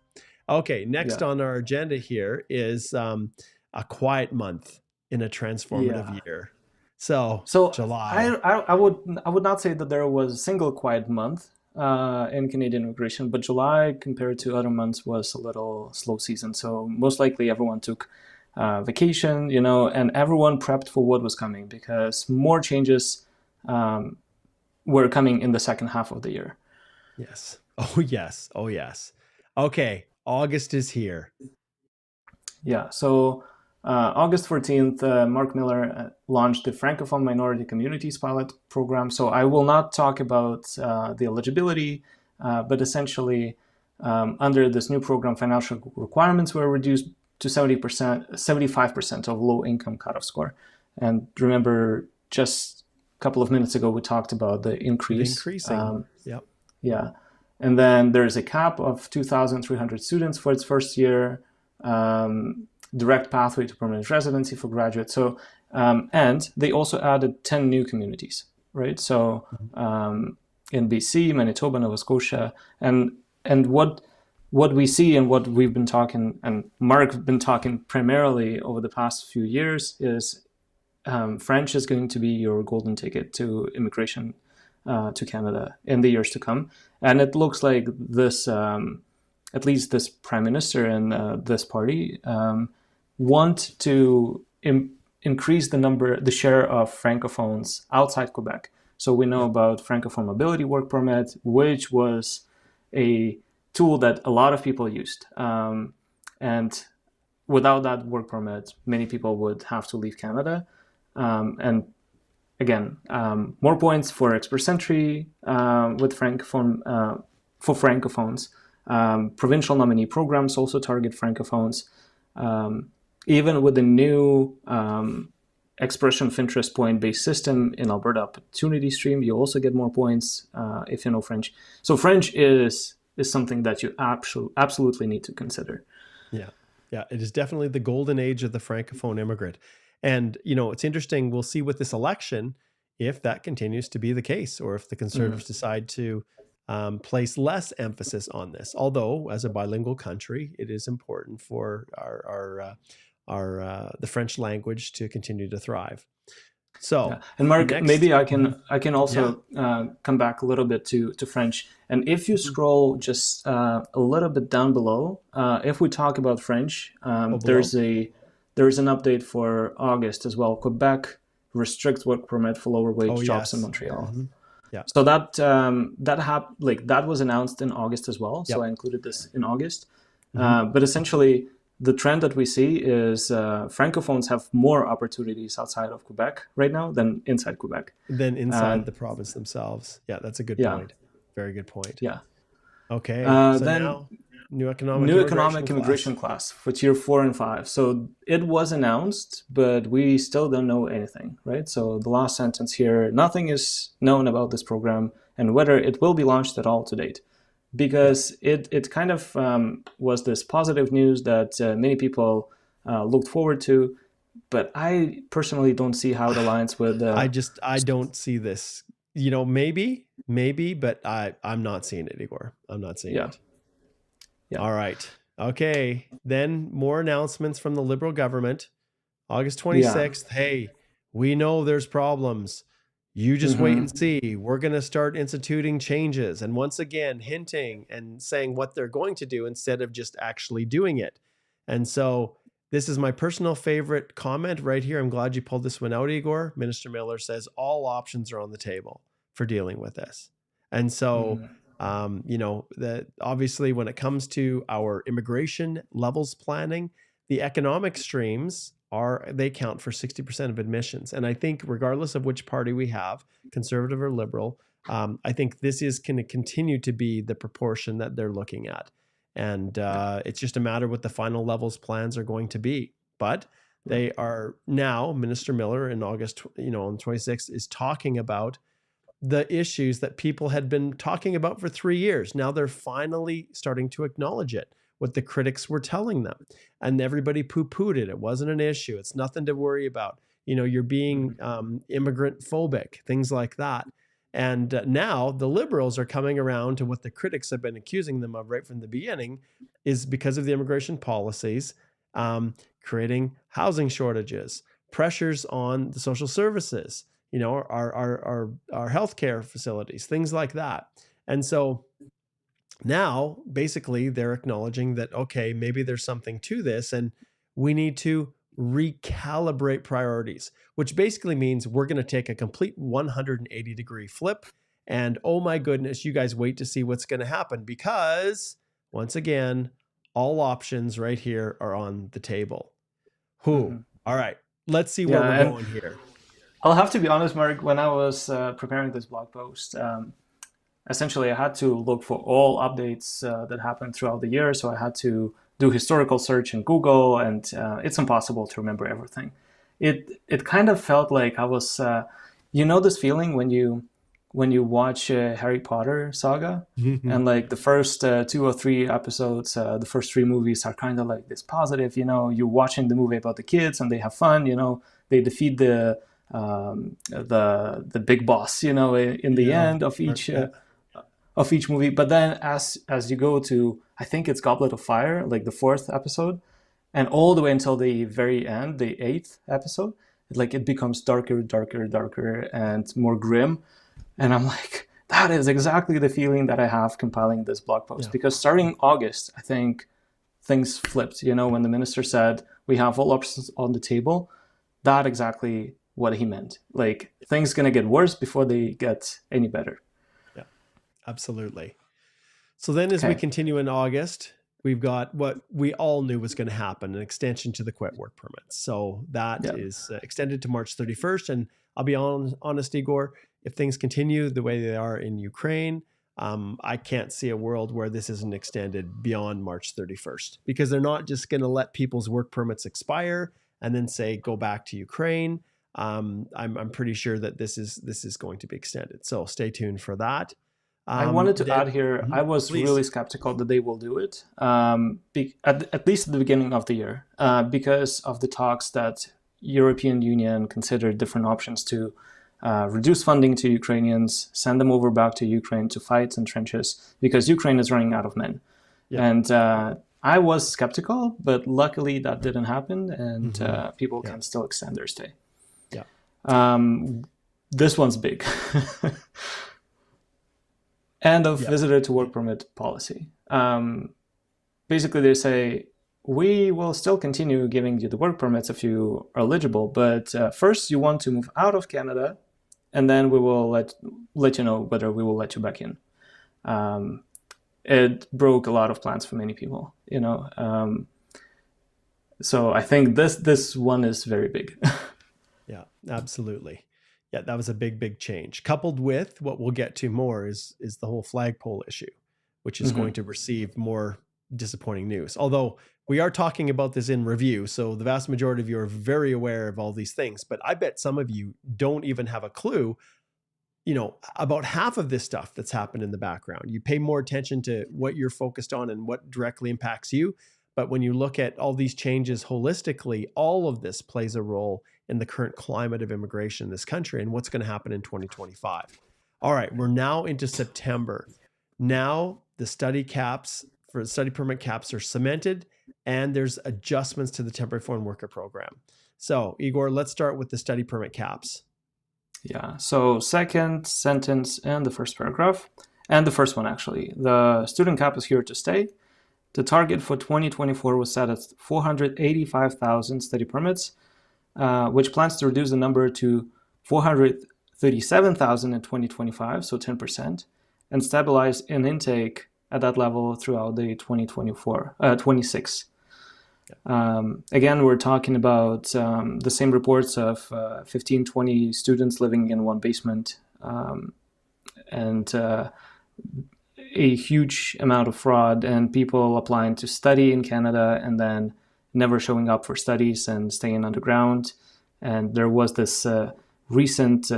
Okay, next on our agenda here is a quiet month in a transformative year. So July. I would not say that there was a single quiet month in Canadian immigration, but July compared to other months was a little slow season. So most likely everyone took vacation, and everyone prepped for what was coming because more changes were coming in the second half of the year. Yes. Oh, yes. Oh, yes. Okay. August is here. Yeah. So August 14th, Mark Miller launched the Francophone Minority Communities Pilot Program. So I will not talk about the eligibility, but essentially under this new program, financial requirements were reduced to 75% of low income cutoff score. And remember, just couple of minutes ago, we talked about the increase. Increasing. Yep. Yeah. And then there's a cap of 2,300 students for its first year, direct pathway to permanent residency for graduates. So, and they also added 10 new communities, right? So in BC, Manitoba, Nova Scotia, and what we see and what we've been talking, and Mark have been talking primarily over the past few years is French is going to be your golden ticket to immigration to Canada in the years to come. And it looks like this, at least this prime minister and this party want to increase the share of Francophones outside Quebec. So we know about Francophone mobility work permit, which was a tool that a lot of people used. And without that work permit, many people would have to leave Canada. And again, more points for express entry with Francophone for Francophones. Provincial nominee programs also target Francophones. Even with the new expression of interest point-based system in Alberta Opportunity Stream, you also get more points if you know French. So French is something that you absolutely need to consider. Yeah, it is definitely the golden age of the Francophone immigrant. And, it's interesting. We'll see with this election if that continues to be the case or if the Conservatives decide to place less emphasis on this. Although, as a bilingual country, it is important for the French language to continue to thrive. So, and Mark, maybe I can also come back a little bit to French. And if you scroll just a little bit down below, if we talk about French, there's an update for August as well. Quebec restricts work permit for lower wage jobs in Montreal. Mm-hmm. Yeah. So that was announced in August as well. So I included this in August. But essentially, the trend that we see is Francophones have more opportunities outside of Quebec right now than inside Quebec. Than inside the province themselves. Yeah, that's a good point. Very good point. Yeah. Okay. So then now, new economic immigration class for tier 4 and 5. So it was announced, but we still don't know anything, right? So the last sentence here, nothing is known about this program and whether it will be launched at all to date. Because it kind of was this positive news that many people looked forward to. but I personally don't see how it aligns with. I don't see this. Maybe, but I'm not seeing it, Igor. I'm not seeing Yeah, it. yeah, All right. Okay. Then more announcements from the Liberal government. August yeah. 26th. Hey, we know there's problems. You just wait and Mm-hmm. see. We're going to start instituting changes. And once again, hinting and saying what they're going to do instead of just actually doing it. And so this is my personal favorite comment right here. I'm glad you pulled this one out, Igor. Minister Miller says all options are on the table for dealing with this. And so, Mm-hmm. that obviously when it comes to our immigration levels planning, the economic streams they count for 60% of admissions. And I think regardless of which party we have, conservative or liberal, I think this is going to continue to be the proportion that they're looking at. And it's just a matter what the final levels plans are going to be. But Yeah. they are now, Minister Miller in August, on the 26th, is talking about the issues that people had been talking about for 3 years. Now they're finally starting to acknowledge it, what the critics were telling them. And everybody poo-pooed it. It wasn't an issue. It's nothing to worry about. You're being Mm-hmm. immigrant phobic, things like that. And now the liberals are coming around to what the critics have been accusing them of right from the beginning, is because of the immigration policies, creating housing shortages, pressures on the social services, our healthcare facilities, things like that. And so now basically they're acknowledging that, okay, maybe there's something to this and we need to recalibrate priorities, which basically means we're going to take a complete 180-degree flip. And oh my goodness, you guys wait to see what's going to happen, because once again, all options right here are on the table. Mm-hmm. All right, let's see where Yeah, we're and going here. I'll have to be honest, Mark. When I was preparing this blog post, essentially I had to look for all updates that happened throughout the year. So I had to do historical search in Google, and it's impossible to remember everything. It kind of felt like I was, this feeling when you watch Harry Potter saga, and like the first 2 or 3 episodes, the first 3 movies are kind of like this positive. You're watching the movie about the kids and they have fun. They defeat the big boss. In the Yeah. end of each. Yeah. Of each movie. But then as you go to, I think it's Goblet of Fire, like the fourth episode, and all the way until the very end, the eighth episode, like it becomes darker, darker, darker, and more grim. And I'm like, that is exactly the feeling that I have compiling this blog post. Yeah. Because starting August, I think things flipped. When the minister said we have all options on the table, that exactly what he meant. Like things gonna get worse before they get any better. Yeah. Absolutely. So then as we Okay. continue in August, we've got what we all knew was going to happen, an extension to the quit work permits. So that Yeah. is extended to March 31st. And I'll be honest, Igor, if things continue the way they are in Ukraine, I can't see a world where this isn't extended beyond March 31st, because they're not just going to let people's work permits expire and then say, go back to Ukraine. I'm pretty sure that this is going to be extended. So stay tuned for that. I wanted to add Then, here, I was really please. skeptical that they will do it, at least at the beginning of the year, because of the talks that European Union considered different options to reduce funding to Ukrainians, send them over back to Ukraine to fight in trenches, because Ukraine is running out of men. Yeah. And I was skeptical, but luckily that didn't happen, and people Yeah. can still extend their stay. Yeah. This one's big. And of Yeah. visitor to work permit policy. Basically, they say, we will still continue giving you the work permits if you are eligible, but first you want to move out of Canada, and then we will let you know whether we will let you back in. It broke a lot of plans for many people, so I think this one is very big. Yeah, absolutely. Yeah, that was a big change. Coupled with what we'll get to more is the whole flagpole issue, which is going to receive more disappointing news. Although we are talking about this in review, so the vast majority of you are very aware of all these things, but I bet some of you don't even have a clue, about half of this stuff that's happened in the background. You pay more attention to what you're focused on and what directly impacts you, But when you look at all these changes holistically, all of this plays a role in the current climate of immigration in this country and what's going to happen in 2025. All right, we're now into September. Now the study permit caps are cemented, and there's adjustments to the temporary foreign worker program. So, Igor, let's start with the study permit caps. Yeah, so second sentence and the first paragraph, and the first one actually. The student cap is here to stay. The target for 2024 was set at 485,000 study permits, which plans to reduce the number to 437,000 in 2025, so 10%, and stabilize an intake at that level throughout the 26. Again, we're talking about the same reports of 15, 20 students living in one basement, and a huge amount of fraud and people applying to study in Canada and then never showing up for studies and staying underground. And there was this recent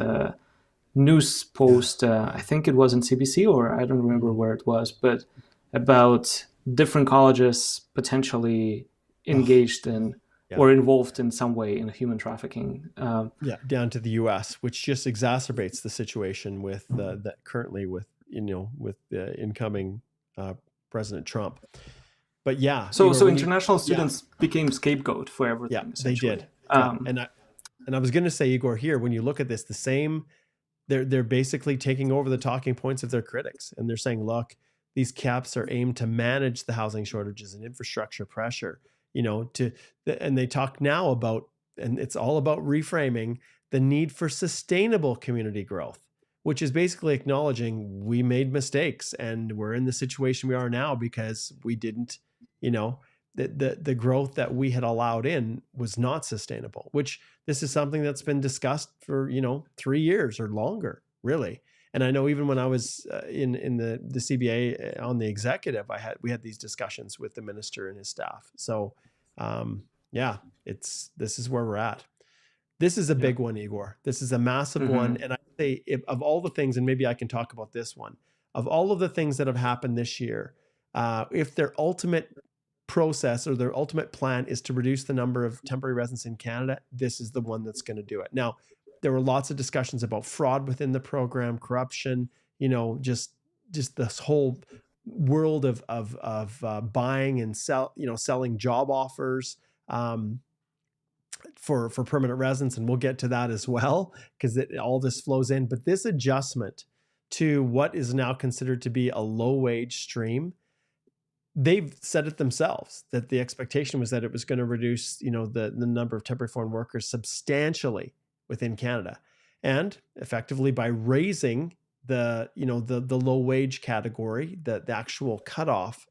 news post, I think it was in CBC, or I don't remember where it was, but about different colleges potentially engaged in or involved in some way in human trafficking. Down to the U.S., which just exacerbates the situation with that currently with incoming President Trump. But so international students became scapegoat for everything. Yeah, they did. And I was going to say, Igor, here when you look at this, the same. They're basically taking over the talking points of their critics, and they're saying, look, these caps are aimed to manage the housing shortages and infrastructure pressure. And they talk now about, and it's all about reframing the need for sustainable community growth, which is basically acknowledging we made mistakes and we're in the situation we are now because we didn't, the growth that we had allowed in was not sustainable, which this is something that's been discussed for, 3 years or longer, really. And I know even when I was in the CBA on the executive, we had these discussions with the minister and his staff. So, this is where we're at. This is a big one, Igor. This is a massive one. And I say, of all the things, and maybe I can talk about this one, of all of the things that have happened this year, if their ultimate process or their ultimate plan is to reduce the number of temporary residents in Canada, this is the one that's going to do it. Now, there were lots of discussions about fraud within the program, corruption, just this whole world of buying and selling job offers for permanent residents, and we'll get to that as well because all this flows in. But this adjustment to what is now considered to be a low wage stream, they've said it themselves that the expectation was that it was going to reduce, the number of temporary foreign workers substantially within Canada, and effectively by raising the low wage category, the actual cutoff,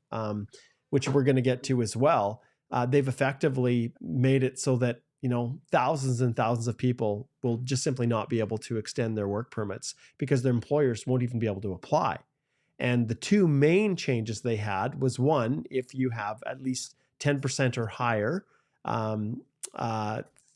which we're going to get to as well. They've effectively made it so that thousands and thousands of people will just simply not be able to extend their work permits because their employers won't even be able to apply. And the two main changes they had was, one, if you have at least 10% or higher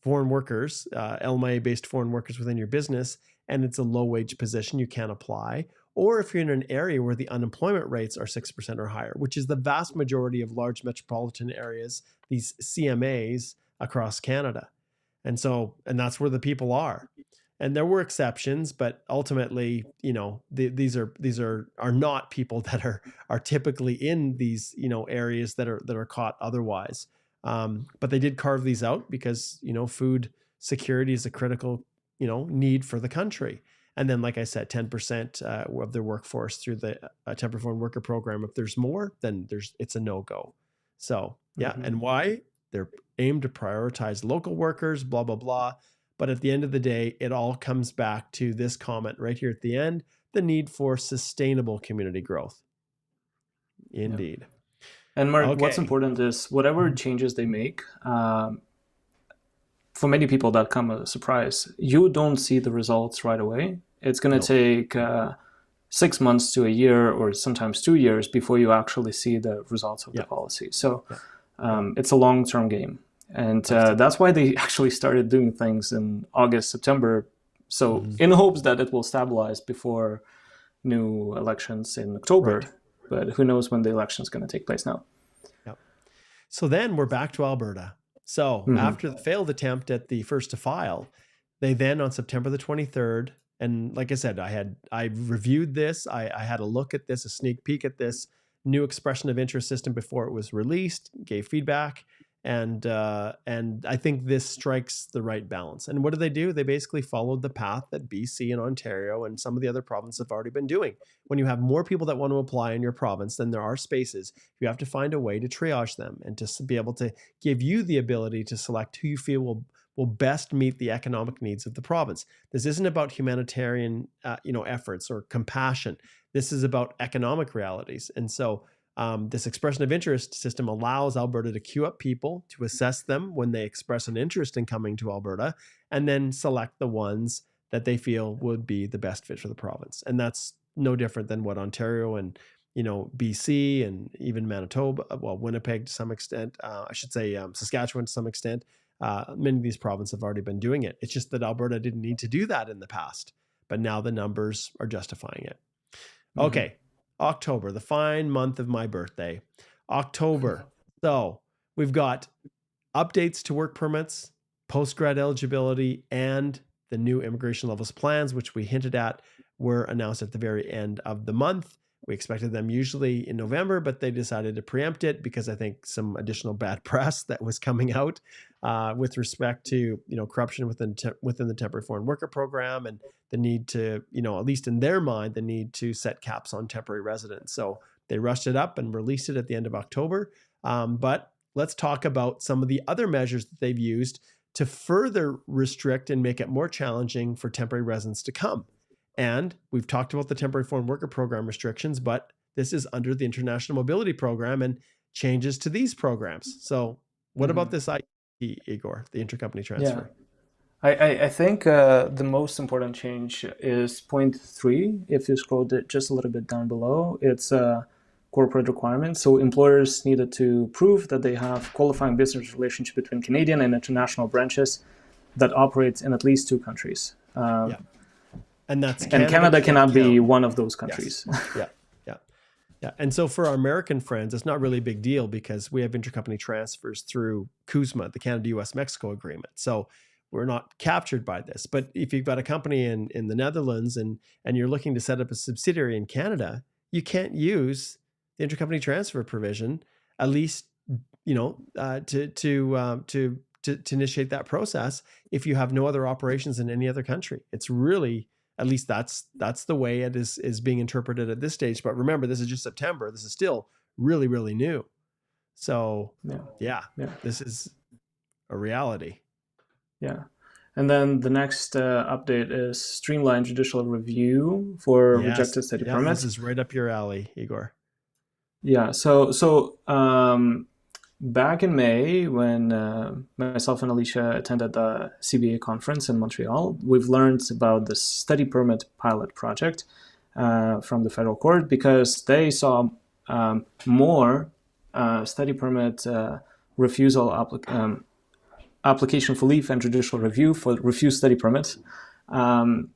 foreign workers, LMIA-based foreign workers within your business, and it's a low-wage position, you can't apply. Or if you're in an area where the unemployment rates are 6% or higher, which is the vast majority of large metropolitan areas, these CMAs across Canada. And that's where the people are. And there were exceptions, but ultimately, these are not people that are typically in these, areas that are caught otherwise. But they did carve these out because, food security is a critical, need for the country. And then, like I said, 10% of their workforce through the temporary foreign worker program. If there's more, then it's a no-go. So, And why? They're aimed to prioritize local workers, blah, blah, blah. But at the end of the day, it all comes back to this comment right here at the end, the need for sustainable community growth. Indeed. Yeah. And Mark, what's important is whatever changes they make, for many people that come as a surprise, you don't see the results right away. It's going to take 6 months to a year or sometimes 2 years before you actually see the results of the policy. So it's a long-term game. And that's why they actually started doing things in August, September. So in hopes that it will stabilize before new elections in October. Right. But who knows when the election is going to take place now. So then we're back to Alberta. So after the failed attempt at the first to file, they then on September the 23rd, and like I said, I reviewed this. I had a look at this, a sneak peek at this new expression of interest system before it was released, gave feedback, and I think this strikes the right balance. And what do? They basically followed the path that BC and Ontario and some of the other provinces have already been doing. When you have more people that want to apply in your province than there are spaces, you have to find a way to triage them and to be able to give you the ability to select who you feel will best meet the economic needs of the province. This isn't about humanitarian efforts or compassion. This is about economic realities. And so this expression of interest system allows Alberta to queue up people, to assess them when they express an interest in coming to Alberta, and then select the ones that they feel would be the best fit for the province. And that's no different than what Ontario and BC and even Manitoba, well, Winnipeg to some extent, I should say Saskatchewan to some extent, many of these provinces have already been doing it. It's just that Alberta didn't need to do that in the past, but now the numbers are justifying it. Okay. October, the fine month of my birthday. October. So we've got updates to work permits, post-grad eligibility, and the new immigration levels plans, which we hinted at, were announced at the very end of the month. We expected them usually in November, but they decided to preempt it because I think some additional bad press that was coming out with respect to corruption within the temporary foreign worker program and the need to at least in their mind the need to set caps on temporary residents. So they rushed it up and released it at the end of October. But let's talk about some of the other measures that they've used to further restrict and make it more challenging for temporary residents to come. And we've talked about the temporary foreign worker program restrictions, but this is under the International Mobility Program and changes to these programs. So what about this IP, Igor, the intercompany transfer? Yeah. I think the most important change is point 3. If you scroll just a little bit down below, it's corporate requirements. So employers needed to prove that they have qualifying business relationship between Canadian and international branches that operates in at least 2 countries. And that's Canada cannot be one of those countries. Yes. Yeah. And so for our American friends, it's not really a big deal because we have intercompany transfers through CUSMA, the Canada-US-Mexico agreement. So we're not captured by this. But if you've got a company in the Netherlands and you're looking to set up a subsidiary in Canada, you can't use the intercompany transfer provision, at least to initiate that process if you have no other operations in any other country. It's really, at least that's the way it is being interpreted at this stage. But remember, this is just September. This is still really, really new. So this is a reality. Yeah. And then the next update is streamlined judicial review for rejected study permits. This is right up your alley, Igor. Yeah. So back in May, when myself and Alicia attended the CBA conference in Montreal, we've learned about the study permit pilot project from the federal court because they saw more study permit refusal application for leave and judicial review for refused study permits, and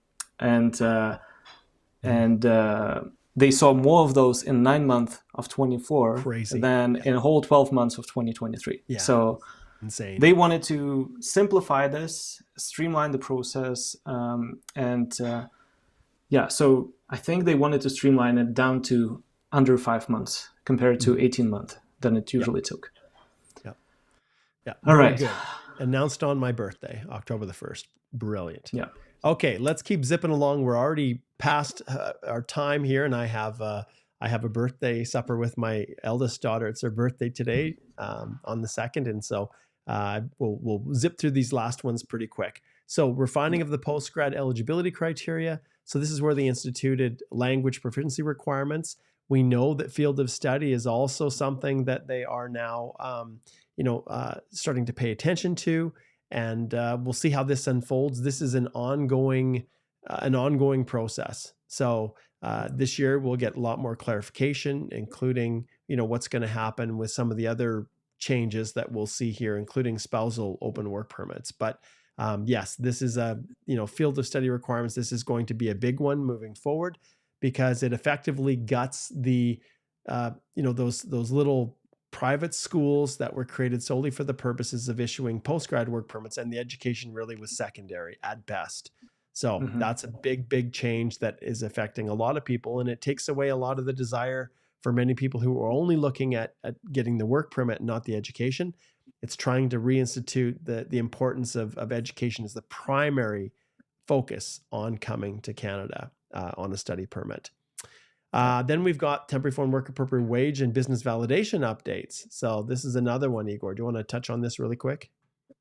they saw more of those in 9 months of 24 than in a whole 12 months of 2023. Yeah. So insane. They wanted to simplify this, streamline the process, so I think they wanted to streamline it down to under 5 months compared to 18 months than it usually took. Yeah. All right. Good. Announced on my birthday, October the 1st. Brilliant. Yeah. Okay, let's keep zipping along. We're already past our time here, and I have a birthday supper with my eldest daughter. It's her birthday today on the 2nd, and so we'll zip through these last ones pretty quick. So refining of the post-grad eligibility criteria. So this is where they instituted language proficiency requirements. We know that field of study is also something that they are now starting to pay attention to. And we'll see how this unfolds. This is an ongoing process. So this year we'll get a lot more clarification, including what's going to happen with some of the other changes that we'll see here, including spousal open work permits. But yes, this is a field of study requirements. This is going to be a big one moving forward because it effectively guts the those little private schools that were created solely for the purposes of issuing postgrad work permits, and the education really was secondary at best. So that's a big change that is affecting a lot of people, and it takes away a lot of the desire for many people who are only looking at getting the work permit, not the education. It's trying to reinstitute the importance of education as the primary focus on coming to Canada on a study permit. Then we've got temporary foreign worker appropriate wage and business validation updates. So this is another one, Igor. Do you want to touch on this really quick?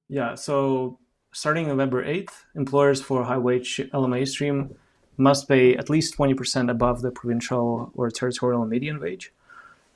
Yeah, so starting November 8th, employers for high-wage LMA stream must pay at least 20% above the provincial or territorial median wage.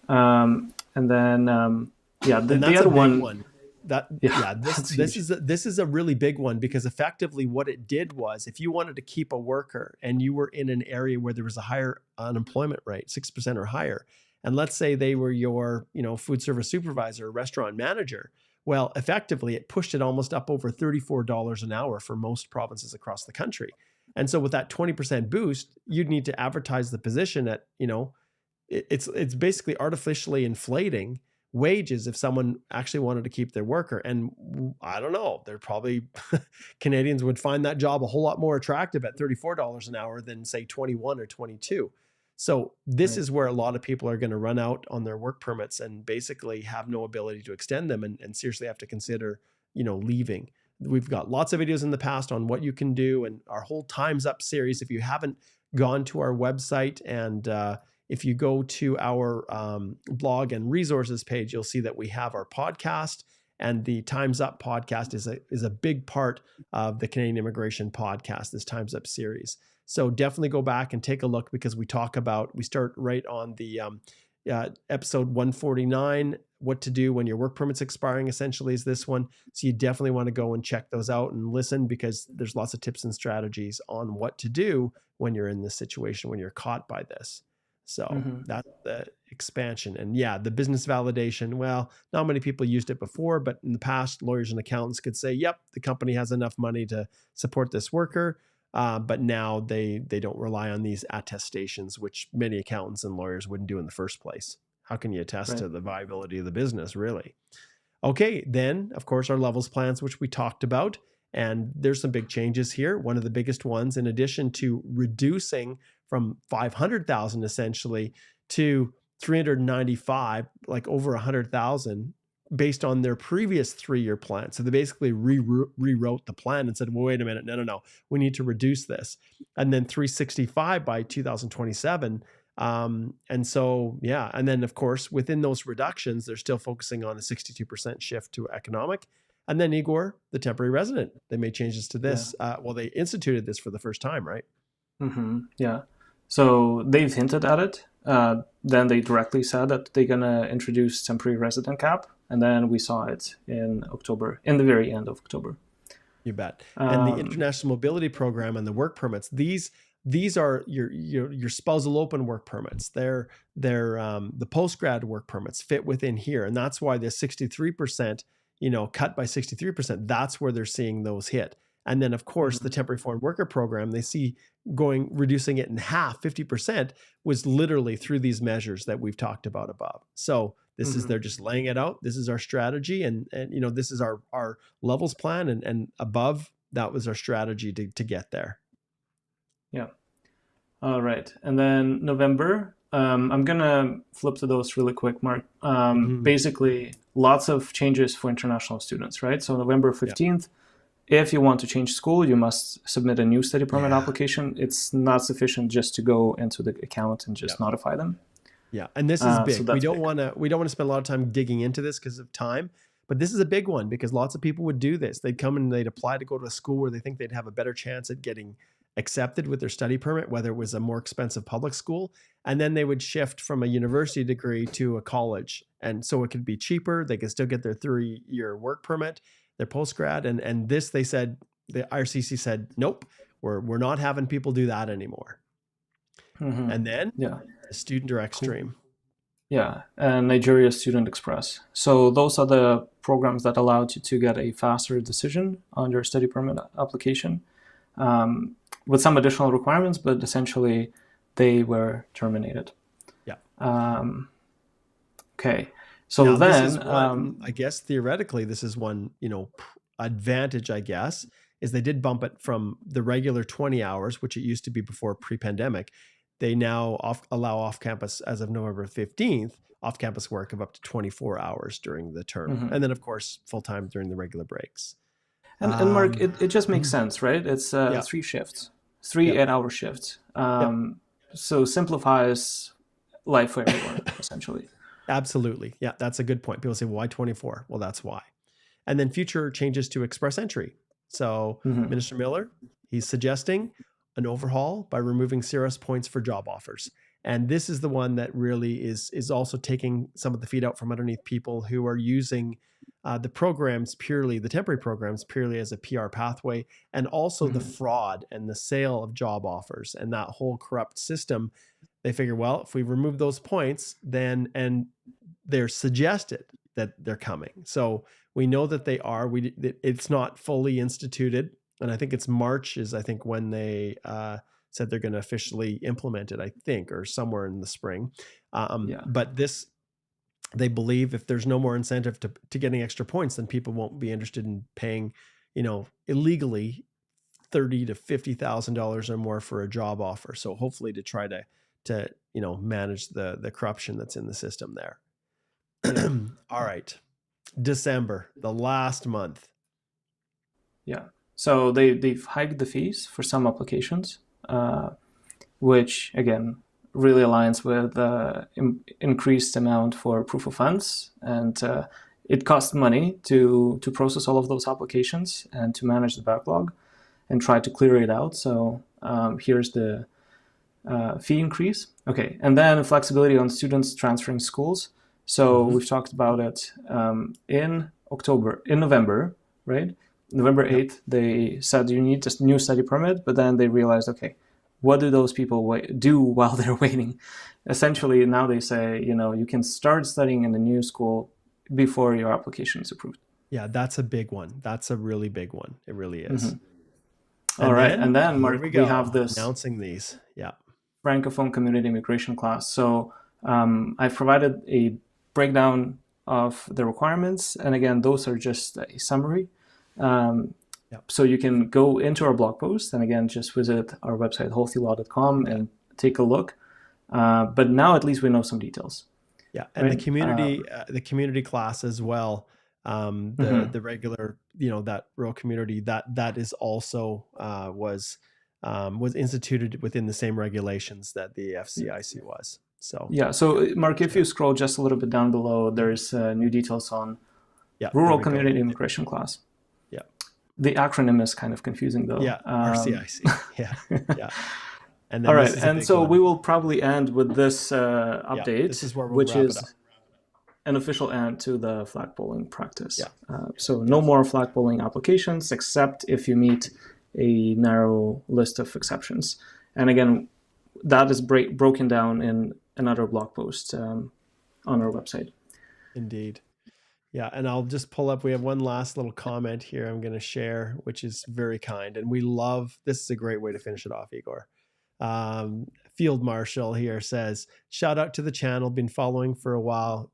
And then, the other one. This is a really big one, because effectively what it did was, if you wanted to keep a worker and you were in an area where there was a higher unemployment rate, 6% or higher, and let's say they were your, food service supervisor or restaurant manager, well, effectively it pushed it almost up over $34 an hour for most provinces across the country. And so with that 20% boost, you'd need to advertise the position at, it's basically artificially inflating wages if someone actually wanted to keep their worker. And I don't know, they're probably Canadians would find that job a whole lot more attractive at $34 an hour than say 21 or 22. So this is where a lot of people are going to run out on their work permits and basically have no ability to extend them, and seriously have to consider, leaving. We've got lots of videos in the past on what you can do, and our whole Time's Up series. If you haven't gone to our website, and if you go to our blog and resources page, you'll see that we have our podcast, and the Time's Up podcast is a big part of the Canadian Immigration Podcast, this Time's Up series. So definitely go back and take a look, because we start right on the episode 149, what to do when your work permit's expiring, essentially, is this one. So you definitely want to go and check those out and listen, because there's lots of tips and strategies on what to do when you're in this situation, when you're caught by this. So that's the expansion. And the business validation, well, not many people used it before, but in the past, lawyers and accountants could say, yep, the company has enough money to support this worker. But now they don't rely on these attestations, which many accountants and lawyers wouldn't do in the first place. How can you attest to the viability of the business, really? Okay, then, of course, our levels plans, which we talked about. And there's some big changes here. One of the biggest ones, in addition to reducing from 500,000 essentially to 395, like over 100,000, based on their previous 3-year plan. So they basically rewrote the plan and said, well, wait a minute, no, we need to reduce this. And then 365 by 2027. And so, and then of course, within those reductions, they're still focusing on a 62% shift to economic. And then Igor, the temporary resident, they made changes to this. They instituted this for the first time, right? Yeah. So they've hinted at it. Then they directly said that they're going to introduce temporary resident cap. And then we saw it in October, in the very end of October. You bet. And the international mobility program and the work permits, these are your spousal open work permits. They're the postgrad work permits fit within here. And that's why the 63%, cut by 63%, that's where they're seeing those hit. And then, of course, the temporary foreign worker program, they see reducing it in half, 50%, was literally through these measures that we've talked about above. So this is, they're just laying it out. This is our strategy. And this is our levels plan. And above, that was our strategy to get there. Yeah. All right. And then November, I'm going to flip to those really quick, Mark. Basically, lots of changes for international students, right? So November 15th, if you want to change school, you must submit a new study permit application. It's not sufficient just to go into the account and just notify them. Yeah, and this is big. So we don't want to spend a lot of time digging into this because of time, but this is a big one because lots of people would do this. They'd come and they'd apply to go to a school where they think they'd have a better chance at getting accepted with their study permit, whether it was a more expensive public school, and then they would shift from a university degree to a college. And so it could be cheaper. They could still get their 3-year work permit, their postgrad. And this, they said, the IRCC said, nope, we're not having people do that anymore. And then the Student Direct Stream. Yeah, and Nigeria Student Express. So those are the programs that allowed you to get a faster decision on your study permit application, with some additional requirements, but essentially they were terminated. Yeah. Okay. So Now, this then, is one, I guess, theoretically, this is one, advantage, I guess, is they did bump it from the regular 20 hours, which it used to be before pre-pandemic. They now allow off-campus, as of November 15th, off-campus work of up to 24 hours during the term. mhm. And then, of course, full-time during the regular breaks. And Mark, Um, it just makes sense, right? It's yeah, 3 shifts, three yeah, 8-hour shifts. yeah. So simplifies life for everyone, essentially. Absolutely. Yeah, that's a good point. People say, well, why 24? Well, that's why. And then future changes to express entry. So Hmm. Minister Miller, he's suggesting an overhaul by removing CRS points for job offers. And this is the one that really is also taking some of the feet out from underneath people who are using the programs purely, the temporary programs purely as a PR pathway, and also the Hmm. fraud and the sale of job offers and that whole corrupt system. They figure, well, if we remove those points, then, and they're suggested that they're coming. So we know that they are. It's not fully instituted, and I think it's March is I think when they said they're going to officially implement it. I think, or somewhere in the spring. Yeah. But this, they believe, if there's no more incentive to getting extra points, then people won't be interested in paying, illegally $30,000 to $50,000 or more for a job offer. So hopefully to try to manage the corruption that's in the system there. Yeah. All right. December, the last month. Yeah. So they've hiked the fees for some applications, which again really aligns with increased amount for proof of funds, and it costs money to process all of those applications and to manage the backlog and try to clear it out. So here's the fee increase. Okay, and then flexibility on students transferring schools. So we've talked about it in November, right? November 8th, they said you need a new study permit, but then they realized, okay, what do those people do while they're waiting? Essentially, now they say, you can start studying in the new school before your application is approved. Yeah, that's a big one. That's a really big one. It really is. Mm-hmm. All And right, then and then here we Mark, we have go, this announcing these. Yeah. Francophone community immigration class. So I've provided a breakdown of the requirements, and again, those are just a summary. So you can go into our blog post, and again, just visit our website healthylaw.com and take a look. But now at least we know some details. Yeah, and right? the community class as well. The regular, that rural community that is also was instituted within the same regulations that the FCIC was. So yeah. So Mark, if you scroll just a little bit down below, there's new details on rural community immigration class. Yeah. The acronym is kind of confusing though. Yeah, RCIC. Yeah, yeah. And then all right, and so we will probably end with this update, this is where we'll wrap it up. An official end to the flagpoling practice. So no more flagpoling applications except if you meet a narrow list of exceptions. And again, that is broken down in another blog post on our website. Indeed. Yeah, and I'll just pull up. We have one last little comment here I'm going to share, which is very kind. And we love, this is a great way to finish it off, Igor. Field Marshal here says, shout out to the channel, been following for a while,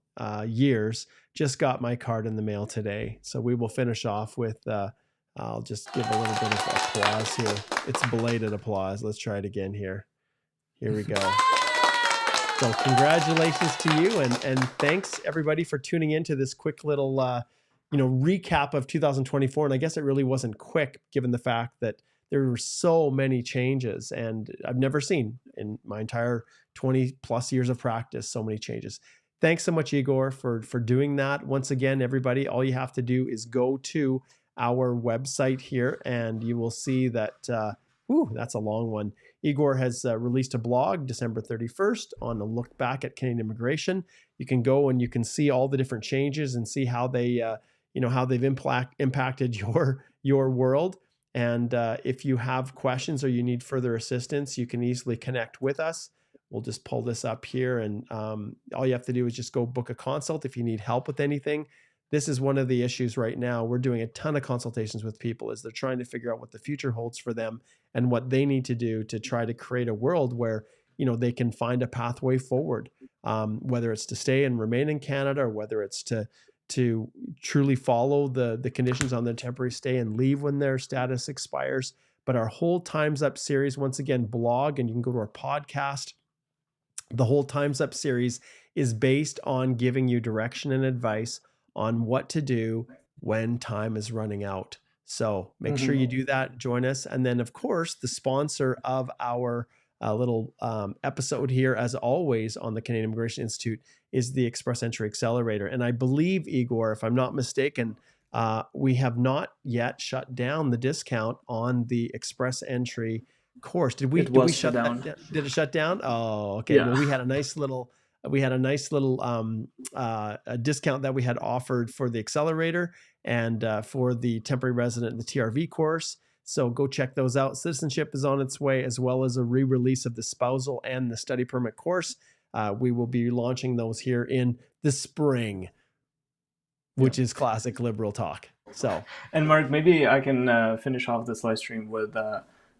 years, just got my card in the mail today. So we will finish off with, I'll just give a little bit of applause here. It's belated applause. Let's try it again here. Here we go. So congratulations to you, and thanks everybody for tuning in to this quick little recap of 2024. And I guess it really wasn't quick, given the fact that there were so many changes, and I've never seen in my entire 20 plus years of practice so many changes. Thanks so much, Igor, for doing that. Once again, everybody, all you have to do is go to our website here, and you will see that. That's a long one. Igor has released a blog December 31st on a look back at Canadian immigration. You can go and you can see all the different changes and see how they, how they've impacted your world. And if you have questions or you need further assistance, you can easily connect with us. We'll just pull this up here, and all you have to do is just go book a consult if you need help with anything. This is one of the issues right now. We're doing a ton of consultations with people as they're trying to figure out what the future holds for them and what they need to do to try to create a world where, they can find a pathway forward. whether it's to stay and remain in Canada, or whether it's to truly follow the conditions on their temporary stay and leave when their status expires. But our whole Time's Up series, once again, blog, and you can go to our podcast. The whole Time's Up series is based on giving you direction and advice on what to do when time is running out. So make sure you do that. Join us. And then, of course, the sponsor of our little episode here, as always, on the Canadian Immigration Institute is the Express Entry Accelerator. And I believe, Igor, if I'm not mistaken, we have not yet shut down the discount on the Express Entry course. Did we shut that down? Did it shut down? Oh, okay. Yeah. Well, we had a nice little discount that we had offered for the accelerator and for the temporary resident and the TRV course. So go check those out. Citizenship is on its way, as well as a re-release of the spousal and the study permit course. We will be launching those here in the spring, which is classic liberal talk. So, and Mark, maybe I can finish off this live stream with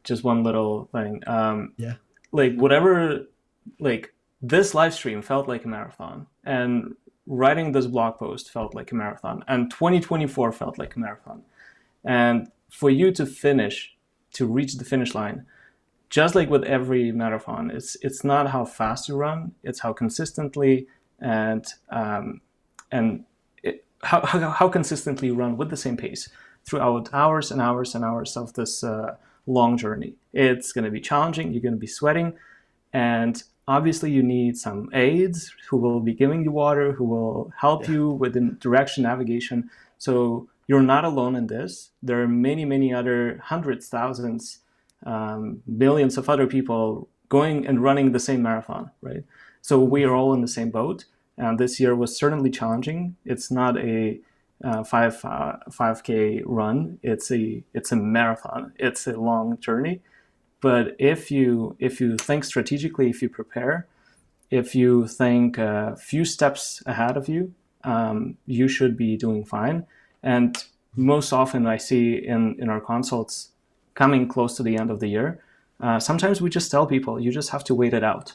just one little thing. This live stream felt like a marathon, and writing this blog post felt like a marathon, and 2024 felt like a marathon. And for you to reach the finish line, just like with every marathon, it's not how fast you run, it's how consistently and how consistently you run with the same pace throughout hours and hours and hours of this long journey. It's going to be challenging, you're going to be sweating, and obviously you need some aides who will be giving you water, who will help you with the direction navigation. So you're not alone in this. There are many, many other hundreds, thousands, millions of other people going and running the same marathon, right? So we are all in the same boat. And this year was certainly challenging. It's not a 5K run. It's a marathon. It's a long journey. But if you think strategically, if you prepare, if you think a few steps ahead of you, you should be doing fine. And most often I see in our consults coming close to the end of the year, sometimes we just tell people, you just have to wait it out.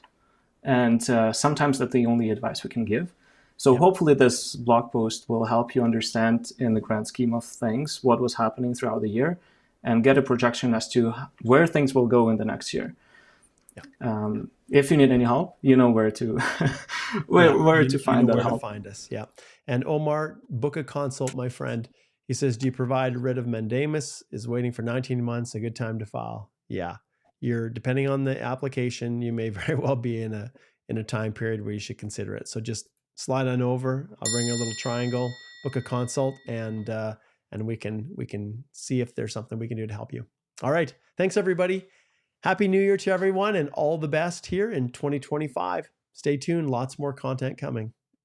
And sometimes that's the only advice we can give. So hopefully this blog post will help you understand in the grand scheme of things what was happening throughout the year and get a projection as to where things will go in the next year. If you need any help, you know where to find that help. To find us. Yeah. And Omar, book a consult, my friend. He says, do you provide writ of mandamus? Is waiting for 19 months a good time to file? Yeah. You're, depending on the application, you may very well be in a time period where you should consider it. So just slide on over. I'll bring a little triangle, book a consult, and we can see if there's something we can do to help you. All right. Thanks, everybody. Happy New Year to everyone, and all the best here in 2025. Stay tuned. Lots more content coming.